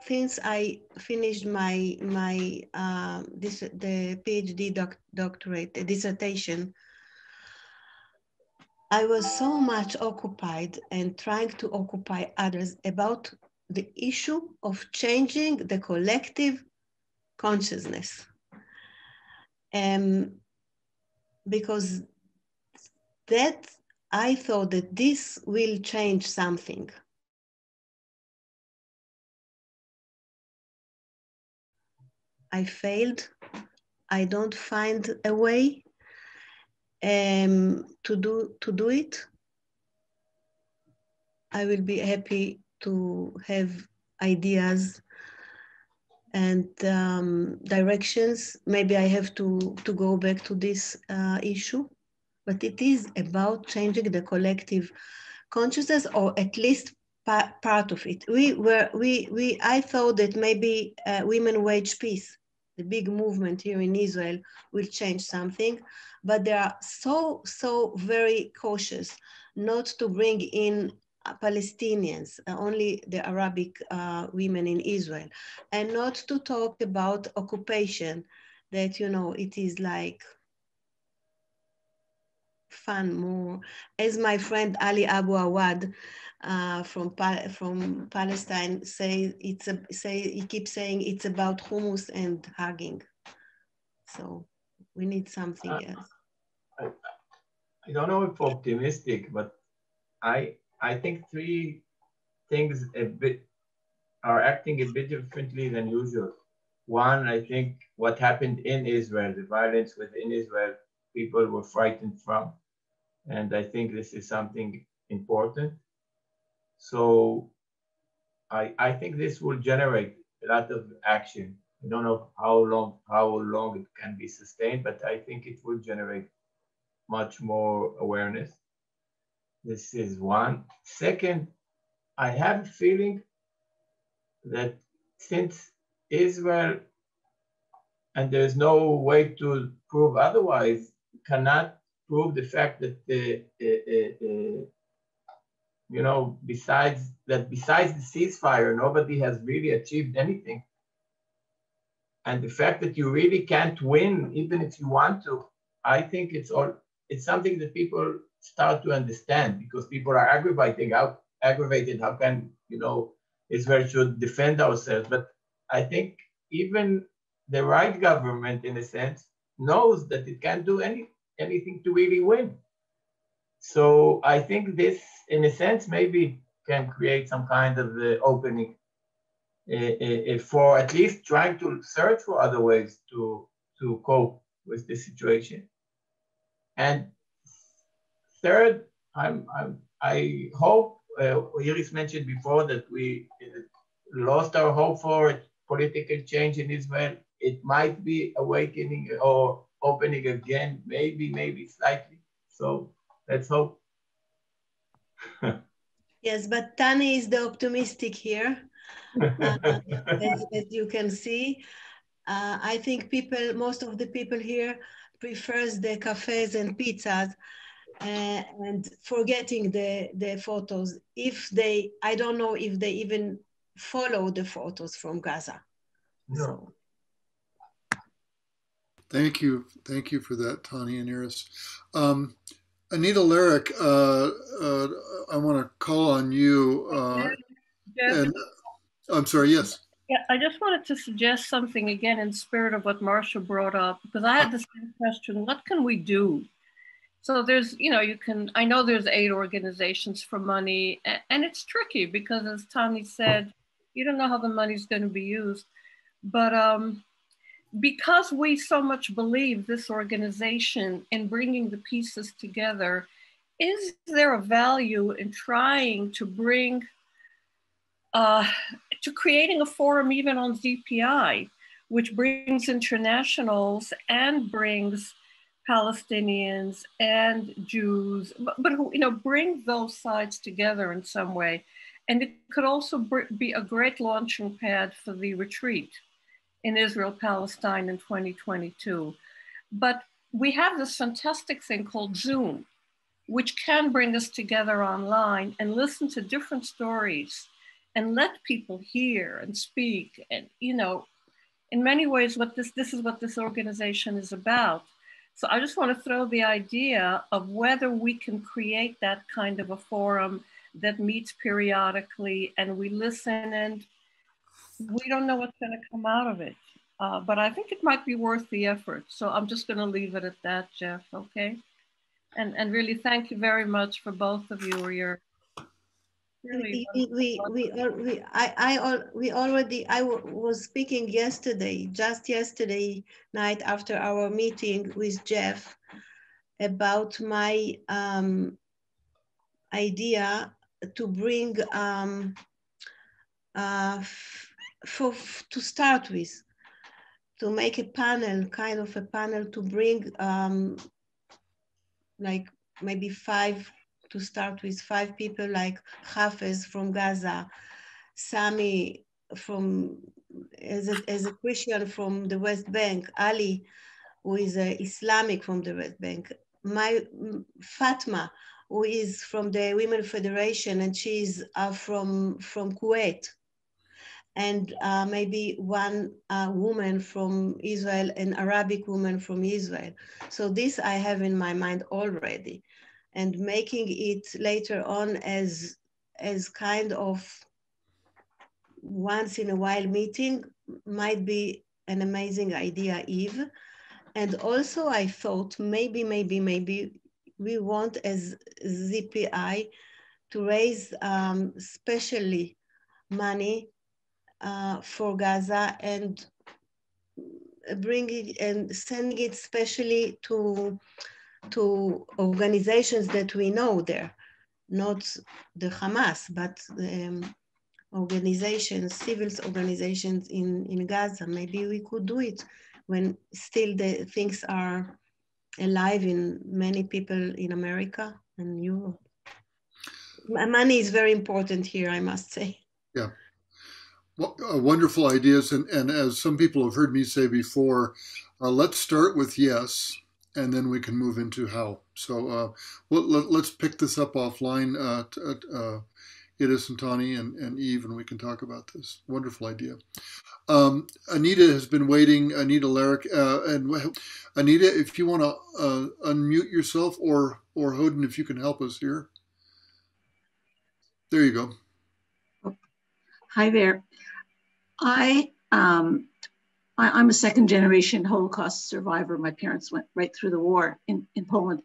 since I finished the Ph.D. doctorate, the dissertation, I was so much occupied and trying to occupy others about the issue of changing the collective consciousness. Because that I thought that this will change something. I failed. I don't find a way to do it. I will be happy to have ideas and directions. Maybe I have to go back to this issue, but it is about changing the collective consciousness, or at least part of it. I thought that maybe women wage peace, the big movement here in Israel, will change something, but they are so very cautious not to bring in Palestinians, only the Arabic women in Israel, and not to talk about occupation, that, you know, it is like fun more. As my friend Ali Abu Awad from Palestine he keeps saying it's about hummus and hugging. So we need something else. I don't know if optimistic, but I think three things are acting a bit differently than usual. One, I think what happened in Israel, the violence within Israel, people were frightened from. And I think this is something important. So I think this will generate a lot of action. I don't know how long it can be sustained, but I think it will generate much more awareness. This is one. Second, I have a feeling that since Israel, and there's no way to prove otherwise, cannot prove the fact that you know, besides the ceasefire, nobody has really achieved anything. And the fact that you really can't win, even if you want to, I think it's something that people start to understand, because people are aggravated. How can, you know, Israel should defend ourselves? But I think even the right government, in a sense, knows that it can't do anything to really win. So I think this, in a sense, maybe can create some kind of opening for at least trying to search for other ways to cope with the situation. And third, I hope, Iris mentioned before that we lost our hope for political change in Israel. It might be awakening or opening again, maybe slightly. So let's hope. Yes, but Tani is the optimistic here, as you can see. I think most of the people here prefers the cafes and pizzas and forgetting the photos. I don't know if they even follow the photos from Gaza. No. So. Thank you for that, Tani and Iris. Anita Larrick, I want to call on you. And I'm sorry, yes. Yeah, I just wanted to suggest something again in spirit of what Marcia brought up, because I had the same question, what can we do? So there's, I know there's aid organizations for money, and it's tricky because as Tani said, you don't know how the money's going to be used. But because we so much believe this organization in bringing the pieces together, is there a value in trying to bring to creating a forum even on ZPI, which brings internationals and brings Palestinians and Jews, but who, bring those sides together in some way. And it could also be a great launching pad for the retreat in Israel-Palestine in 2022. But we have this fantastic thing called Zoom, which can bring us together online and listen to different stories and let people hear and speak. And, in many ways, this is what this organization is about. So I just want to throw the idea of whether we can create that kind of a forum that meets periodically and we listen, and we don't know what's going to come out of it. But I think it might be worth the effort. So I'm just going to leave it at that, Jeff, okay? And really thank you very much for both of you or your really I was speaking just yesterday night after our meeting with Jeff about my idea to bring to start with, to make a panel, kind of a panel to bring like maybe 5 to start with, 5 people like Hafez from Gaza, Sami as a Christian from the West Bank, Ali, who is Islamic from the West Bank, Fatma, who is from the Women Federation, and she's from Kuwait, and maybe one woman from Israel, an Arabic woman from Israel. So this I have in my mind already. And making it later on as kind of once in a while meeting might be an amazing idea, Eve. And also I thought maybe we want as ZPI to raise specially money for Gaza and bring it and send it specially to organizations that we know there, not the Hamas, but organizations, civil organizations in Gaza. Maybe we could do it when still the things are alive in many people in America and Europe. Money is very important here, I must say. Yeah. Well, wonderful ideas. And as some people have heard me say before, let's start with yes, and then we can move into how. So let's pick this up offline, Idis and Tani and Eve, and we can talk about this. Wonderful idea. Anita has been waiting, Anita Larrick. And Anita, if you want to unmute yourself, or Hoden, if you can help us here. There you go. Hi there. I'm a second generation Holocaust survivor. My parents went right through the war in Poland.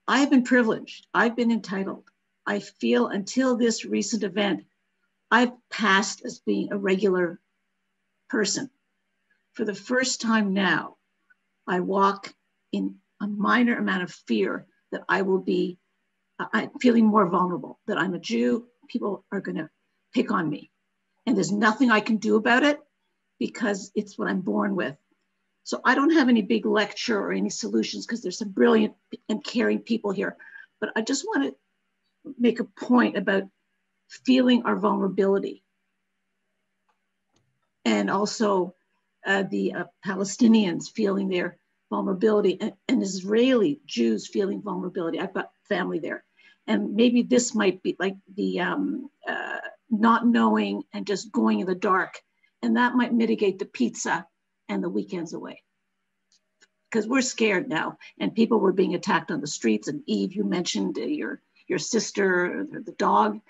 I've been privileged. I've been entitled. I feel until this recent event, I've passed as being a regular person. For the first time now, I walk in a minor amount of fear that I will be, I'm feeling more vulnerable, that I'm a Jew, people are going to pick on me. And there's nothing I can do about it because it's what I'm born with. So I don't have any big lecture or any solutions because there's some brilliant and caring people here. But I just want to make a point about feeling our vulnerability. And also the Palestinians feeling their vulnerability, and Israeli Jews feeling vulnerability. I've got family there. And maybe this might be like the not knowing and just going in the dark. And that might mitigate the pizza and the weekends away. Because we're scared now, and people were being attacked on the streets. And Eve, you mentioned your sister, the dog.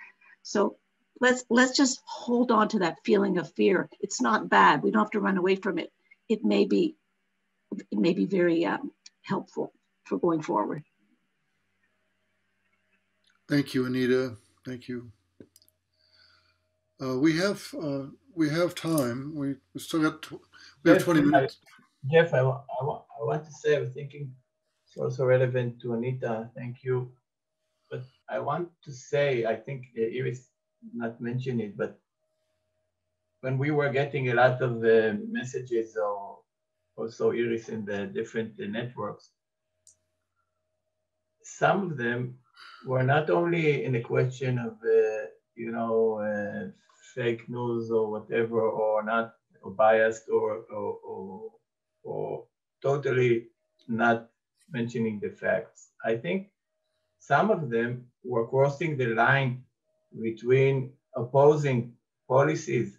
So let's just hold on to that feeling of fear. It's not bad. We don't have to run away from it. It may be very helpful for going forward. Thank you, Anita. Thank you. We have time. We still got we have 20 minutes. Jeff, I want to say, I was thinking it's also relevant to Anita. Thank you. But I want to say, I think Iris not mentioned it, but when we were getting a lot of the messages, or also Iris in the different networks, some of them were not only in a question of, fake news or whatever, or not, or biased, or totally not mentioning the facts. I think some of them were crossing the line between opposing policies,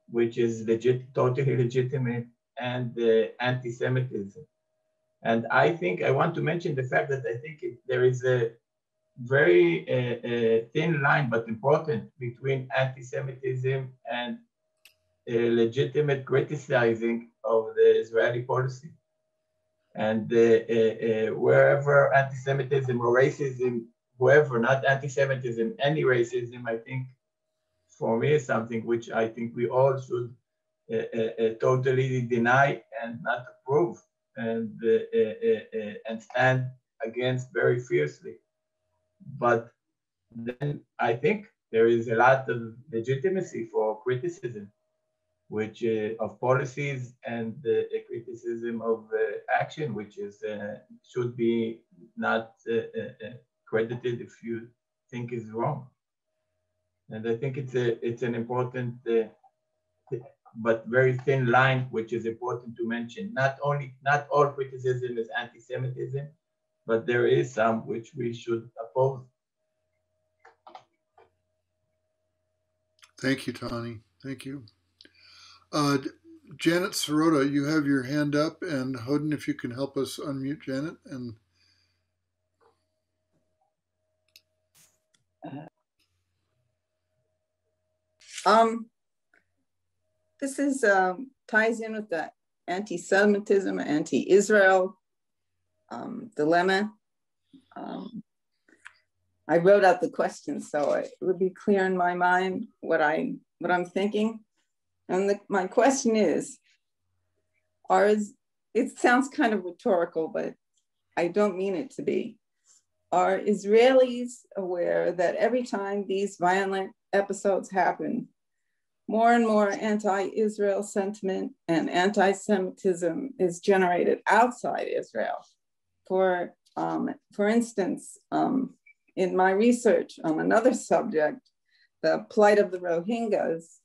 which is totally legitimate, and anti-Semitism. And I think I want to mention the fact that I think there is a very thin line, but important, between anti-Semitism and legitimate criticizing of the Israeli policy. And wherever anti-Semitism or racism, whoever, not anti-Semitism, any racism, I think for me is something which I think we all should totally deny and not approve, and stand against very fiercely. But then I think there is a lot of legitimacy for criticism, which of policies, and a criticism of action, which is should be not credited if you think is wrong. And I think it's an important but very thin line, which is important to mention. Not all criticism is anti-Semitism, but there is some which we should oppose. Thank you, Tani. Thank you. Janet Sirota, you have your hand up, and Hoden, if you can help us unmute Janet. And this is ties in with the anti-Semitism, anti-Israel dilemma. I wrote out the questions so it would be clear in my mind what I'm thinking. And my question is, it sounds kind of rhetorical, but I don't mean it to be. Are Israelis aware that every time these violent episodes happen, more and more anti-Israel sentiment and anti-Semitism is generated outside Israel? For instance, in my research on another subject, the plight of the Rohingyas,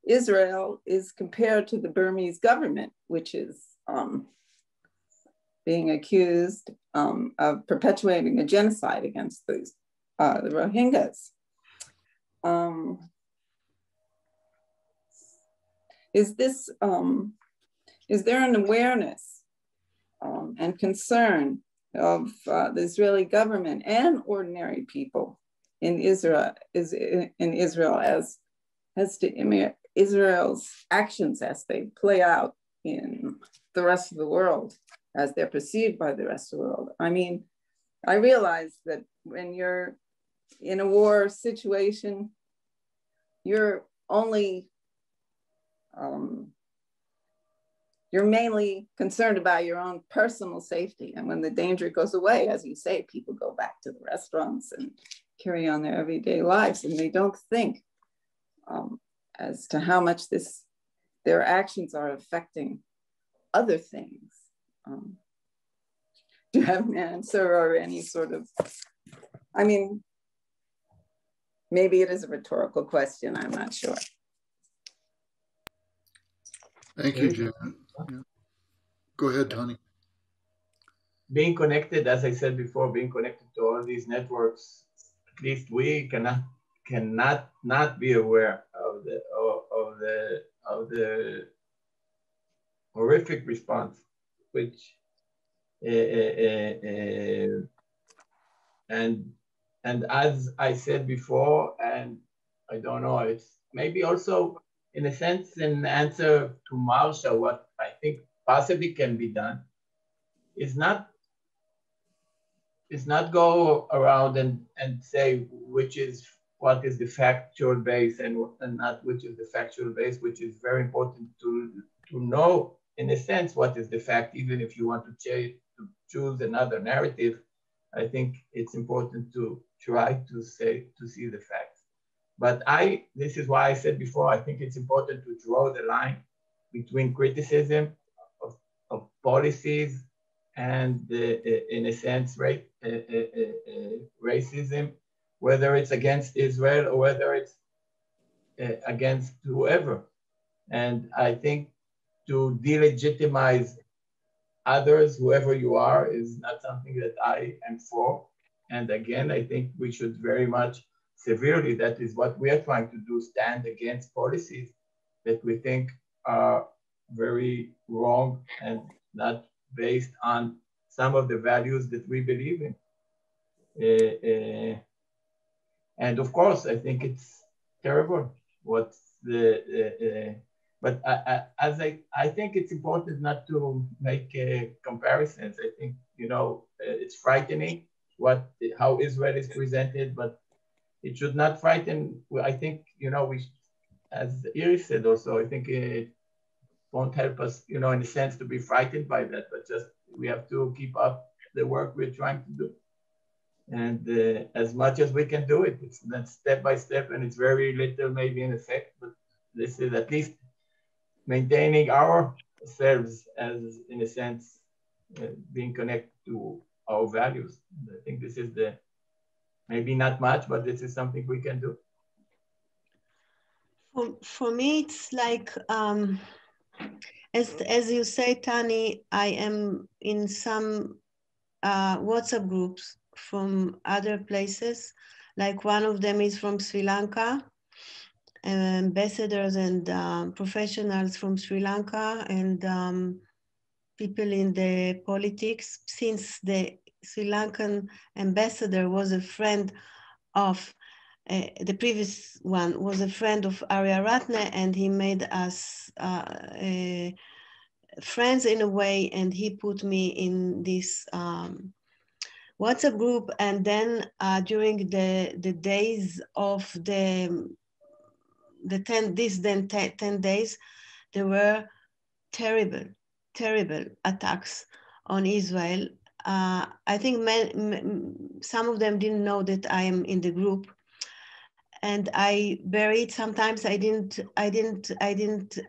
Israel is compared to the Burmese government, which is being accused of perpetuating a genocide against the Rohingyas. Is there an awareness and concern of the Israeli government and ordinary people in Israel as to Israel's actions as they play out in the rest of the world, as they're perceived by the rest of the world? I mean, I realize that when you're in a war situation, you're only you're mainly concerned about your own personal safety. And when the danger goes away, as you say, people go back to the restaurants and carry on their everyday lives, and they don't think as to how much their actions are affecting other things. Do you have an answer or any sort of, I mean, maybe it is a rhetorical question, I'm not sure. Thank you, Janet. Yeah. Go ahead, Tani. Being connected, as I said before, being connected to all these networks, at least we cannot not be aware of the horrific response, which and as I said before, and I don't know, it's maybe also in a sense an answer to Marsha, what I think possibly can be done is not go around and say what is the factual base and not which is the factual base, which is very important to know in a sense what is the fact, even if you want to choose another narrative. I think it's important to try to see the facts. But this is why I said before, I think it's important to draw the line between criticism of policies and in a sense racism, whether it's against Israel or whether it's against whoever. And I think to delegitimize others, whoever you are, is not something that I am for. And again, I think we should very much severely, that is what we are trying to do, stand against policies that we think are very wrong and not based on some of the values that we believe in. And of course, I think it's terrible but I think it's important not to make comparisons. I think, it's frightening how Israel is presented, but it should not frighten. I think, as Iris said also, I think it won't help us, in a sense, to be frightened by that, but just we have to keep up the work we're trying to do. And as much as we can do it, it's not step by step, and it's very little maybe in effect, but this is at least maintaining ourselves as, in a sense, being connected to our values. I think this is maybe not much, but this is something we can do. For me, it's like, as you say, Tani, I am in some WhatsApp groups from other places. Like one of them is from Sri Lanka, ambassadors and professionals from Sri Lanka, and people in the politics. Since the Sri Lankan ambassador was a friend of, the previous one was a friend of Arya Ratne, and he made us friends in a way, and he put me in this WhatsApp group. And then during the days of the 10 days, there were terrible attacks on Israel. I think some of them didn't know that I am in the group, and I buried. Sometimes I didn't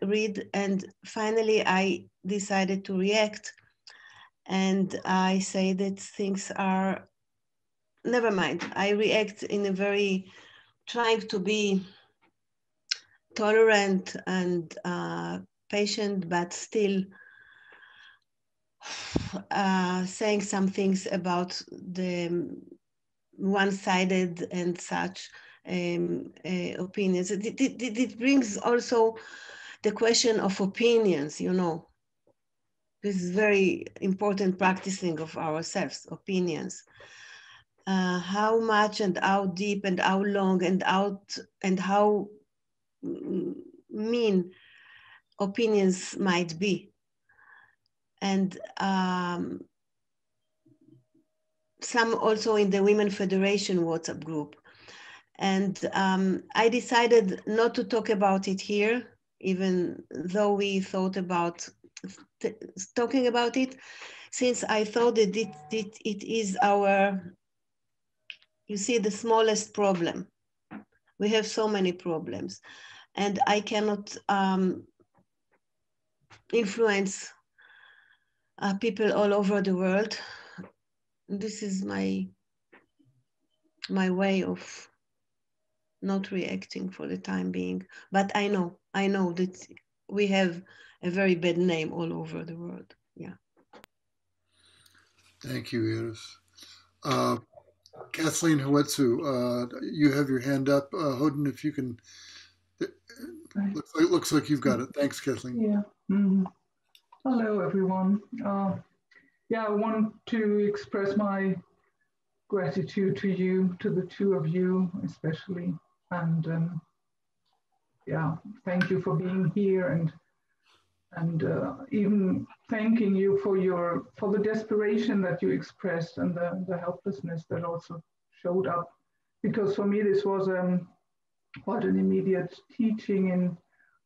read, and finally I decided to react, and I say that things are, never mind. I react in a very, trying to be tolerant and patient, but still saying some things about the one-sided and such opinions. It brings also the question of opinions, This is very important practicing of ourselves, opinions. How much and how deep and how long and how mean opinions might be. And some also in the Women Federation WhatsApp group. And I decided not to talk about it here, even though we thought about talking about it, since I thought that it is our, you see, the smallest problem. We have so many problems, and I cannot influence people all over the world. This is my way of not reacting for the time being. But I know that we have a very bad name all over the world. Yeah. Thank you, Iris. Kathleen Huetsu, you have your hand up. Hoden, if you can. Looks like you've got it. Thanks, Kathleen. Yeah. Mm-hmm. Hello, everyone. Yeah, I want to express my gratitude to you, to the two of you especially, and yeah, thank you for being here, and even thanking you for the desperation that you expressed and the helplessness that also showed up, because for me this was quite an immediate teaching in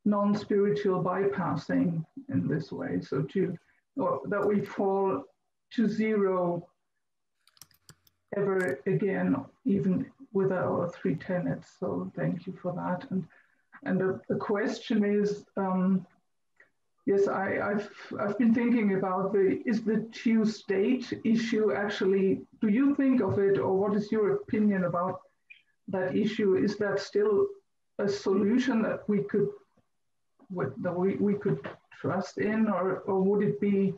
non-spiritual bypassing in this way, so that we fall to zero ever again, even with our 3 tenets. So thank you for that. And the question is, yes, I've been thinking about is the 2-state issue actually, do you think of it, or what is your opinion about that issue? Is that still a solution that we could trust in, or would it be,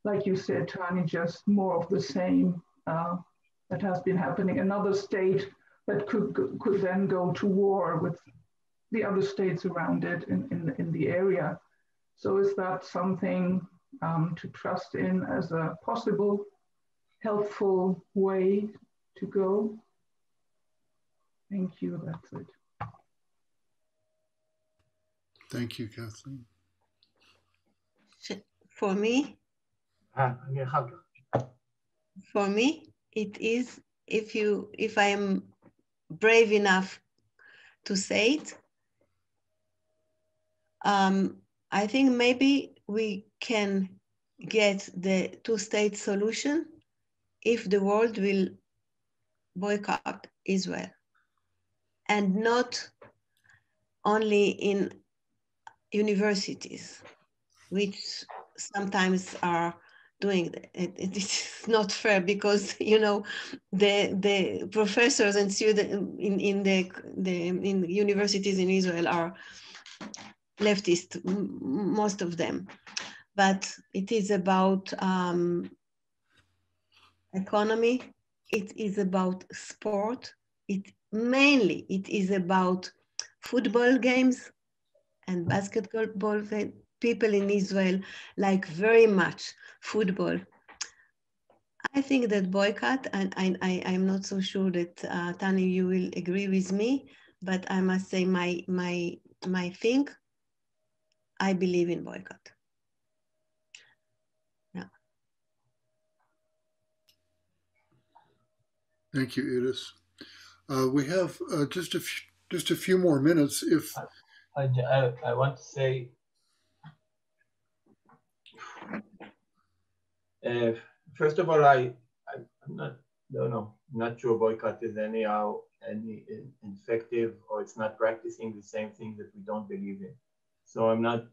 like you said, Tani, just more of the same that has been happening, another state that could then go to war with the other states around it in the area? So is that something to trust in as a possible helpful way to go? Thank you, that's it. Thank you, Kathleen. For me, it is, if I am brave enough to say it, I think maybe we can get the 2-state solution if the world will boycott Israel, and not only in universities, which sometimes are doing it. It's not fair, because the professors and students in universities in Israel are leftist, most of them. But it is about economy. It is about sport. It is about football games and basketball. People in Israel like very much football. I think that boycott, and I'm not so sure that Tani, you will agree with me, but I must say my thing, I believe in boycott. Yeah. Thank you, Iris. We have just a few more minutes. If I want to say, first of all, I'm not sure boycott is any effective, or it's not practicing the same thing that we don't believe in. So I'm not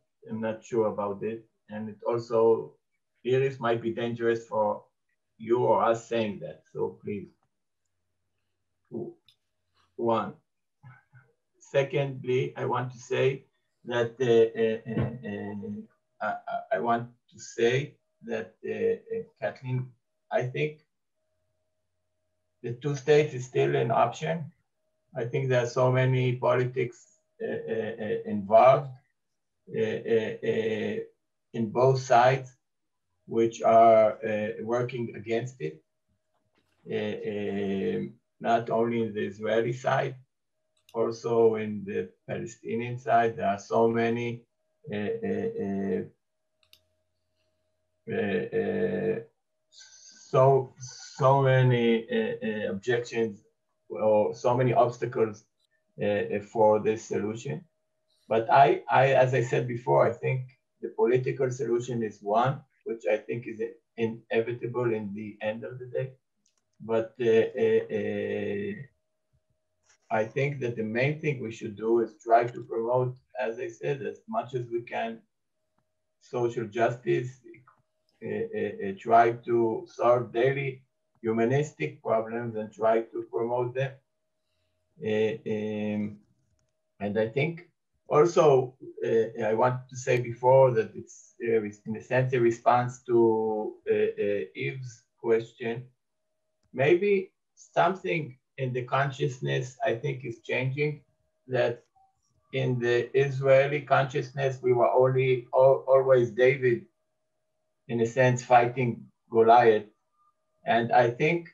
sure about it, and it also, Iris, might be dangerous for you or us saying that. So please, one. Secondly, I want to say that Kathleen, I think the 2 states is still an option. I think there are so many politics involved in both sides, which are working against it. Not only in the Israeli side, also in the Palestinian side. There are so many so many objections, or so many obstacles for this solution. But I, as I said before, I think the political solution is one, which I think is inevitable in the end of the day. But I think that the main thing we should do is try to promote, as I said, as much as we can, social justice, try to solve daily humanistic problems and try to promote them. And I think also, I want to say before that it's in a sense a response to Eve's question. Maybe something in the consciousness, I think, is changing, that in the Israeli consciousness, we were always David, in a sense, fighting Goliath. And I think,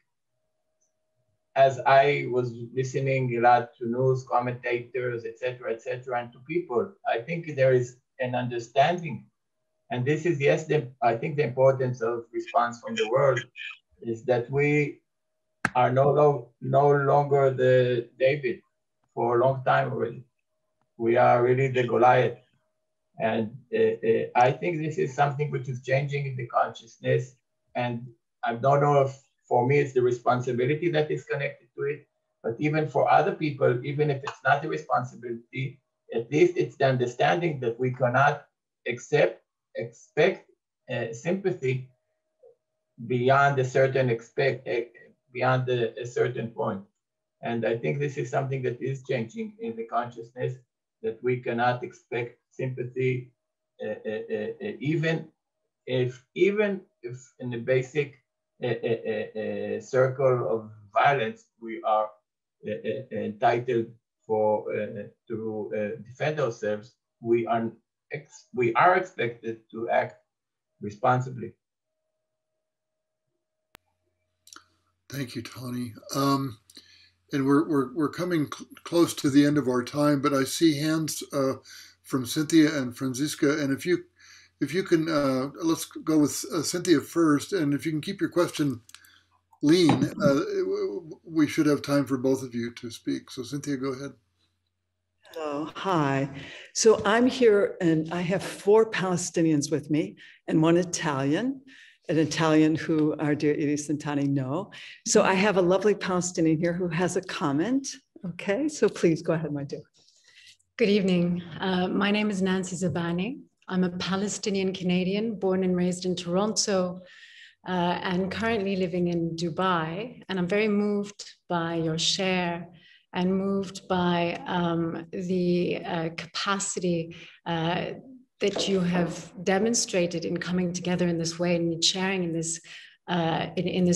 as I was listening a lot to news commentators, et cetera, and to people, I think there is an understanding. And this is, yes, I think the importance of response from the world is that we are no longer the David for a long time already. We are really the Goliath. And I think this is something which is changing in the consciousness. And I don't know if for me it's the responsibility that is connected to it, but even for other people, even if it's not a responsibility, at least it's the understanding that we cannot expect sympathy beyond a certain point. And I think this is something that is changing in the consciousness, that we cannot expect sympathy, even if in the basic circle of violence, we are entitled to defend ourselves. We are expected to act responsibly. Thank you, Tani. And we're coming close to the end of our time, but I see hands from Cynthia and Franziska. And if you can, let's go with Cynthia first. And if you can keep your question lean, we should have time for both of you to speak. So Cynthia, go ahead. Hello, hi. So I'm here and I have 4 Palestinians with me and 1 Italian. An Italian who our dear Iris and Tani know. So I have a lovely Palestinian here who has a comment. Okay, so please go ahead, my dear. Good evening. My name is Nancy Zabani. I'm a Palestinian Canadian, born and raised in Toronto, and currently living in Dubai. And I'm very moved by your share and moved by the capacity that you have demonstrated in coming together in this way and sharing in this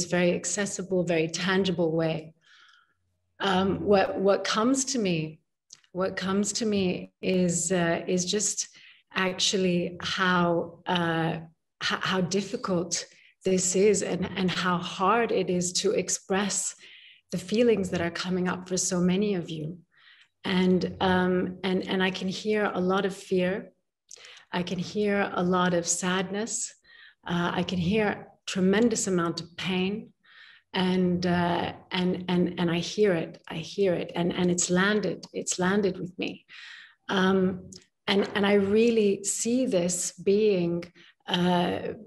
very accessible, very tangible way. What comes to me is just actually how difficult this is and how hard it is to express the feelings that are coming up for so many of you. And I can hear a lot of fear. I can hear a lot of sadness. I can hear tremendous amount of pain, and I hear it. And it's landed with me. And I really see this being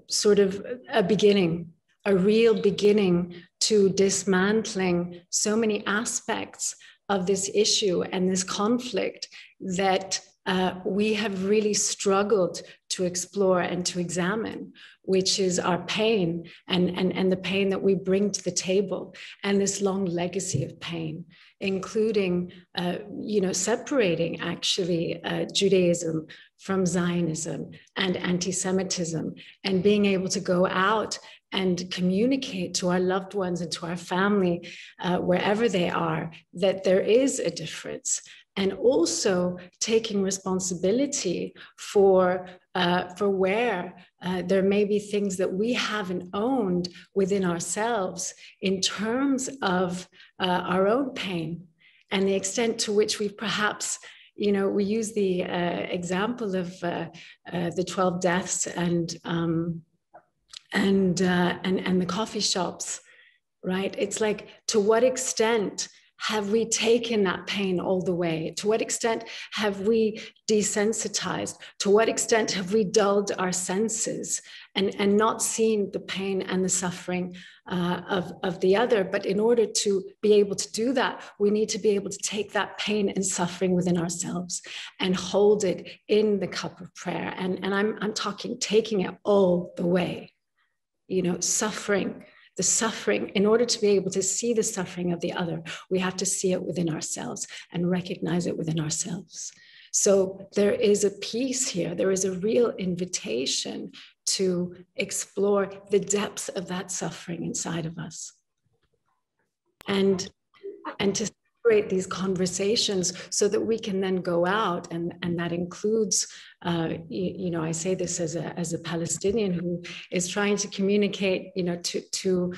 sort of a real beginning to dismantling so many aspects of this issue and this conflict that we have really struggled to explore and to examine, which is our pain and the pain that we bring to the table, and this long legacy of pain, including, separating actually Judaism from Zionism and anti-Semitism, and being able to go out and communicate to our loved ones and to our family, wherever they are, that there is a difference. And also taking responsibility for where there may be things that we haven't owned within ourselves in terms of our own pain, and the extent to which we've perhaps, we use the example of the 12 deaths and the coffee shops, right? It's like, to what extent have we taken that pain all the way? To what extent have we desensitized? To what extent have we dulled our senses and not seen the pain and the suffering of the other? But in order to be able to do that, we need to be able to take that pain and suffering within ourselves and hold it in the cup of prayer. And I'm talking taking it all the way, you know, suffering. The suffering, in order to be able to see the suffering of the other, we have to see it within ourselves and recognize it within ourselves. So there is a piece here. There is a real invitation to explore the depths of that suffering inside of us. And to separate these conversations so that we can then go out, and that includes, you know, I say this as a Palestinian who is trying to communicate, you know, to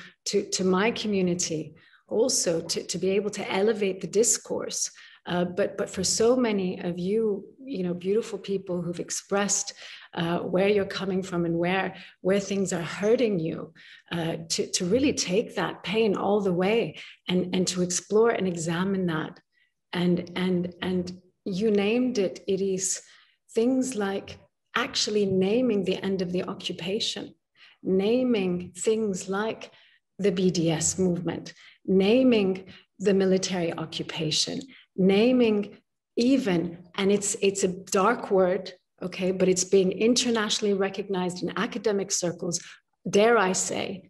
my community also, to be able to elevate the discourse. But for so many of you, you know, beautiful people who've expressed where you're coming from and where things are hurting you, to really take that pain all the way and to explore and examine that. And you named it, it is things like actually naming the end of the occupation, naming things like the BDS movement, naming the military occupation, naming even, and it's a dark word, okay, but it's being internationally recognized in academic circles, dare I say,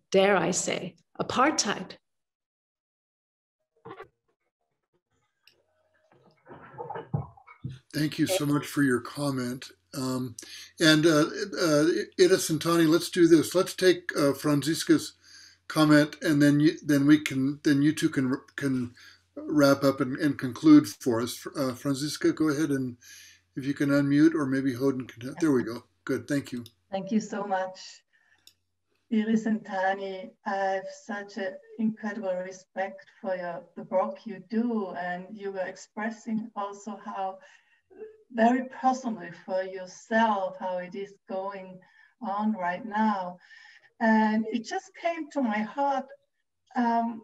apartheid. Thank you so much for your comment. Edith and Tani, let's do this. Let's take Franziska's comment, and then you two can wrap up and conclude for us. Franziska, go ahead, and if you can unmute, or maybe Hoden can. There we go. Good. Thank you. Thank you so much, Iris and Tani. I have such an incredible respect for the work you do, and you were expressing also how very personally for yourself how it is going on right now. And it just came to my heart. I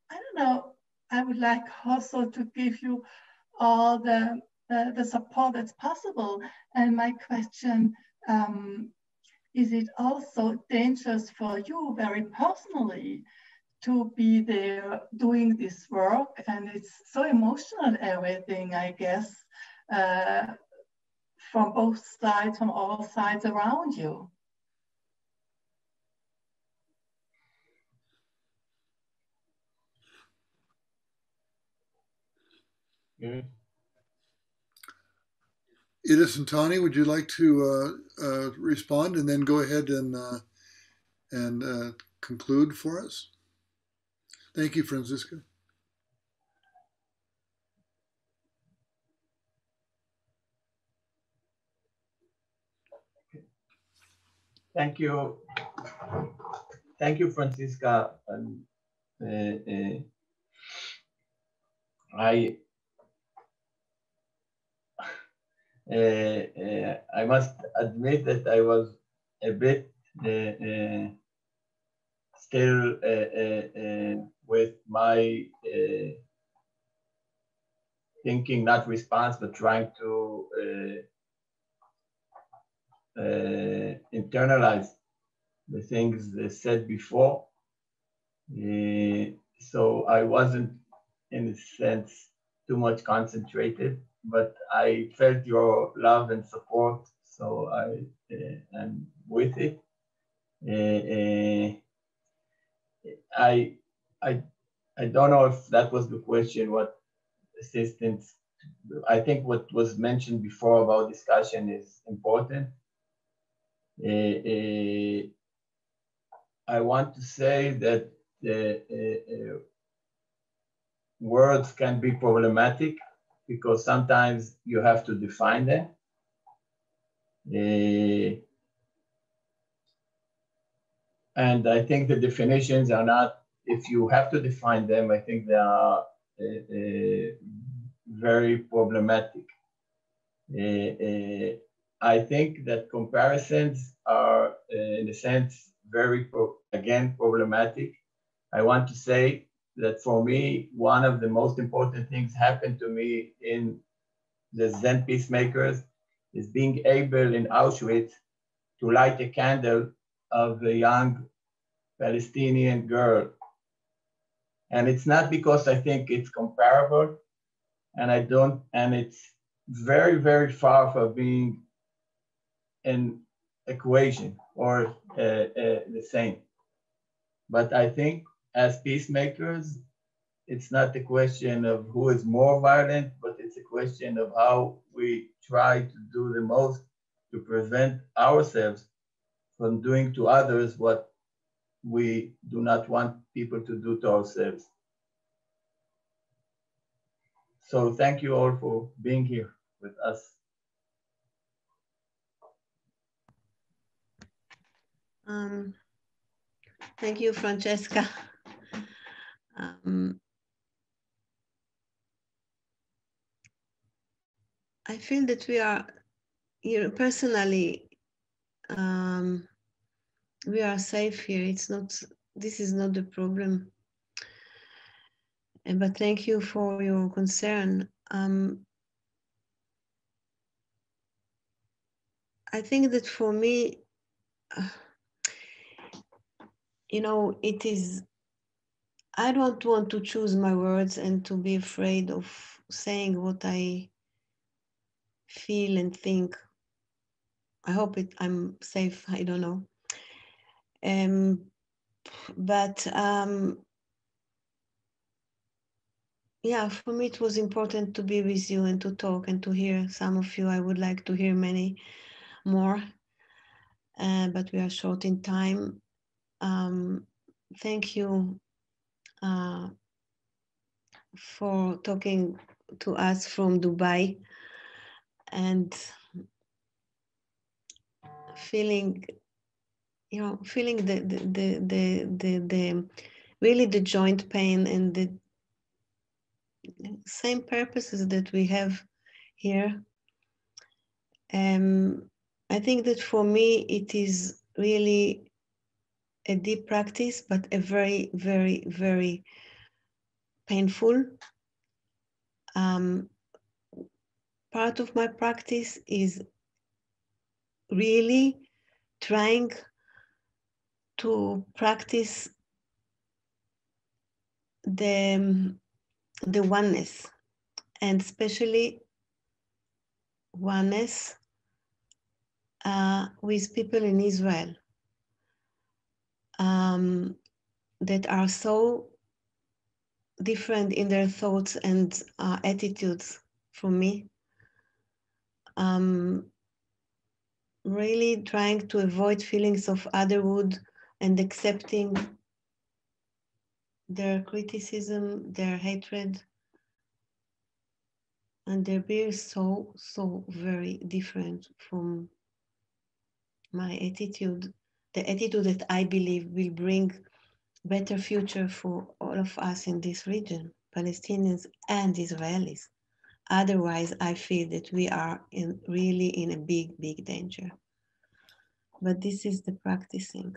don't know, I would like also to give you all the support that's possible. And my question, is it also dangerous for you very personally to be there doing this work? And it's so emotional, everything, I guess, from both sides, from all sides around you. Edith and Tani, would you like to respond and then go ahead and conclude for us? Thank you, Franziska. Thank you. Thank you, Franziska. I must admit that I was a bit still with my thinking, not response, but trying to internalize the things said before. So I wasn't, in a sense, too much concentrated, but I felt your love and support, so I am with it. I don't know if that was the question, what assistance. I think what was mentioned before about discussion is important. I want to say that words can be problematic because sometimes you have to define them. And I think the definitions are not, if you have to define them, I think they are very problematic. I think that comparisons are, in a sense, very, again, problematic. I want to say that for me, one of the most important things happened to me in the Zen Peacemakers is being able in Auschwitz to light a candle of a young Palestinian girl. And it's not because I think it's comparable, and it's very, very far from being an equation or the same. But I think as peacemakers, it's not a question of who is more violent, but it's a question of how we try to do the most to prevent ourselves from doing to others what we do not want people to do to ourselves. So thank you all for being here with us. Thank you, Francesca. I feel that we are, personally, we are safe here. This is not the problem. But thank you for your concern. I think that for me, it is, I don't want to choose my words and to be afraid of saying what I feel and think. I hope I'm safe, I don't know. But yeah, for me it was important to be with you and to talk and to hear some of you. I would like to hear many more, but we are short in time. Thank you for talking to us from Dubai and feeling the really the joint pain and the same purposes that we have here. I think that for me it is really a deep practice, but a very, very, very painful. Part of my practice is really trying to practice the oneness, and especially oneness with people in Israel that are so different in their thoughts and attitudes from me. Really trying to avoid feelings of otherhood and accepting their criticism, their hatred, and their being so very different from my attitude, the attitude that I believe will bring better future for all of us in this region, Palestinians and Israelis. Otherwise, I feel that we are really in a big, big danger. But this is the practicing.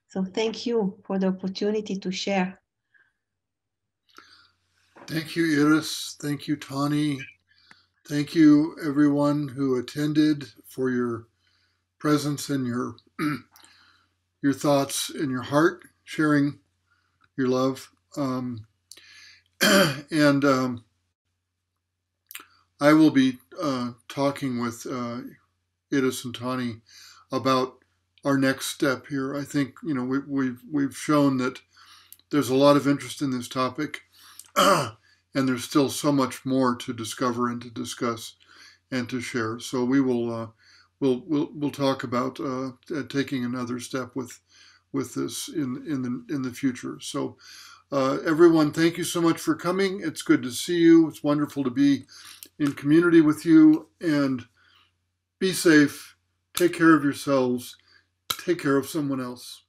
So thank you for the opportunity to share. Thank you, Iris. Thank you, Tani. Thank you, everyone who attended, for your presence and your thoughts and your heart, sharing your love. I will be talking with Iris and Tani about our next step here. I think we've shown that there's a lot of interest in this topic, and there's still so much more to discover and to discuss and to share. So we will we'll talk about taking another step with this in the future. So everyone, thank you so much for coming. It's good to see you. It's wonderful to be in community with you, and be safe. Take care of yourselves. Take care of someone else.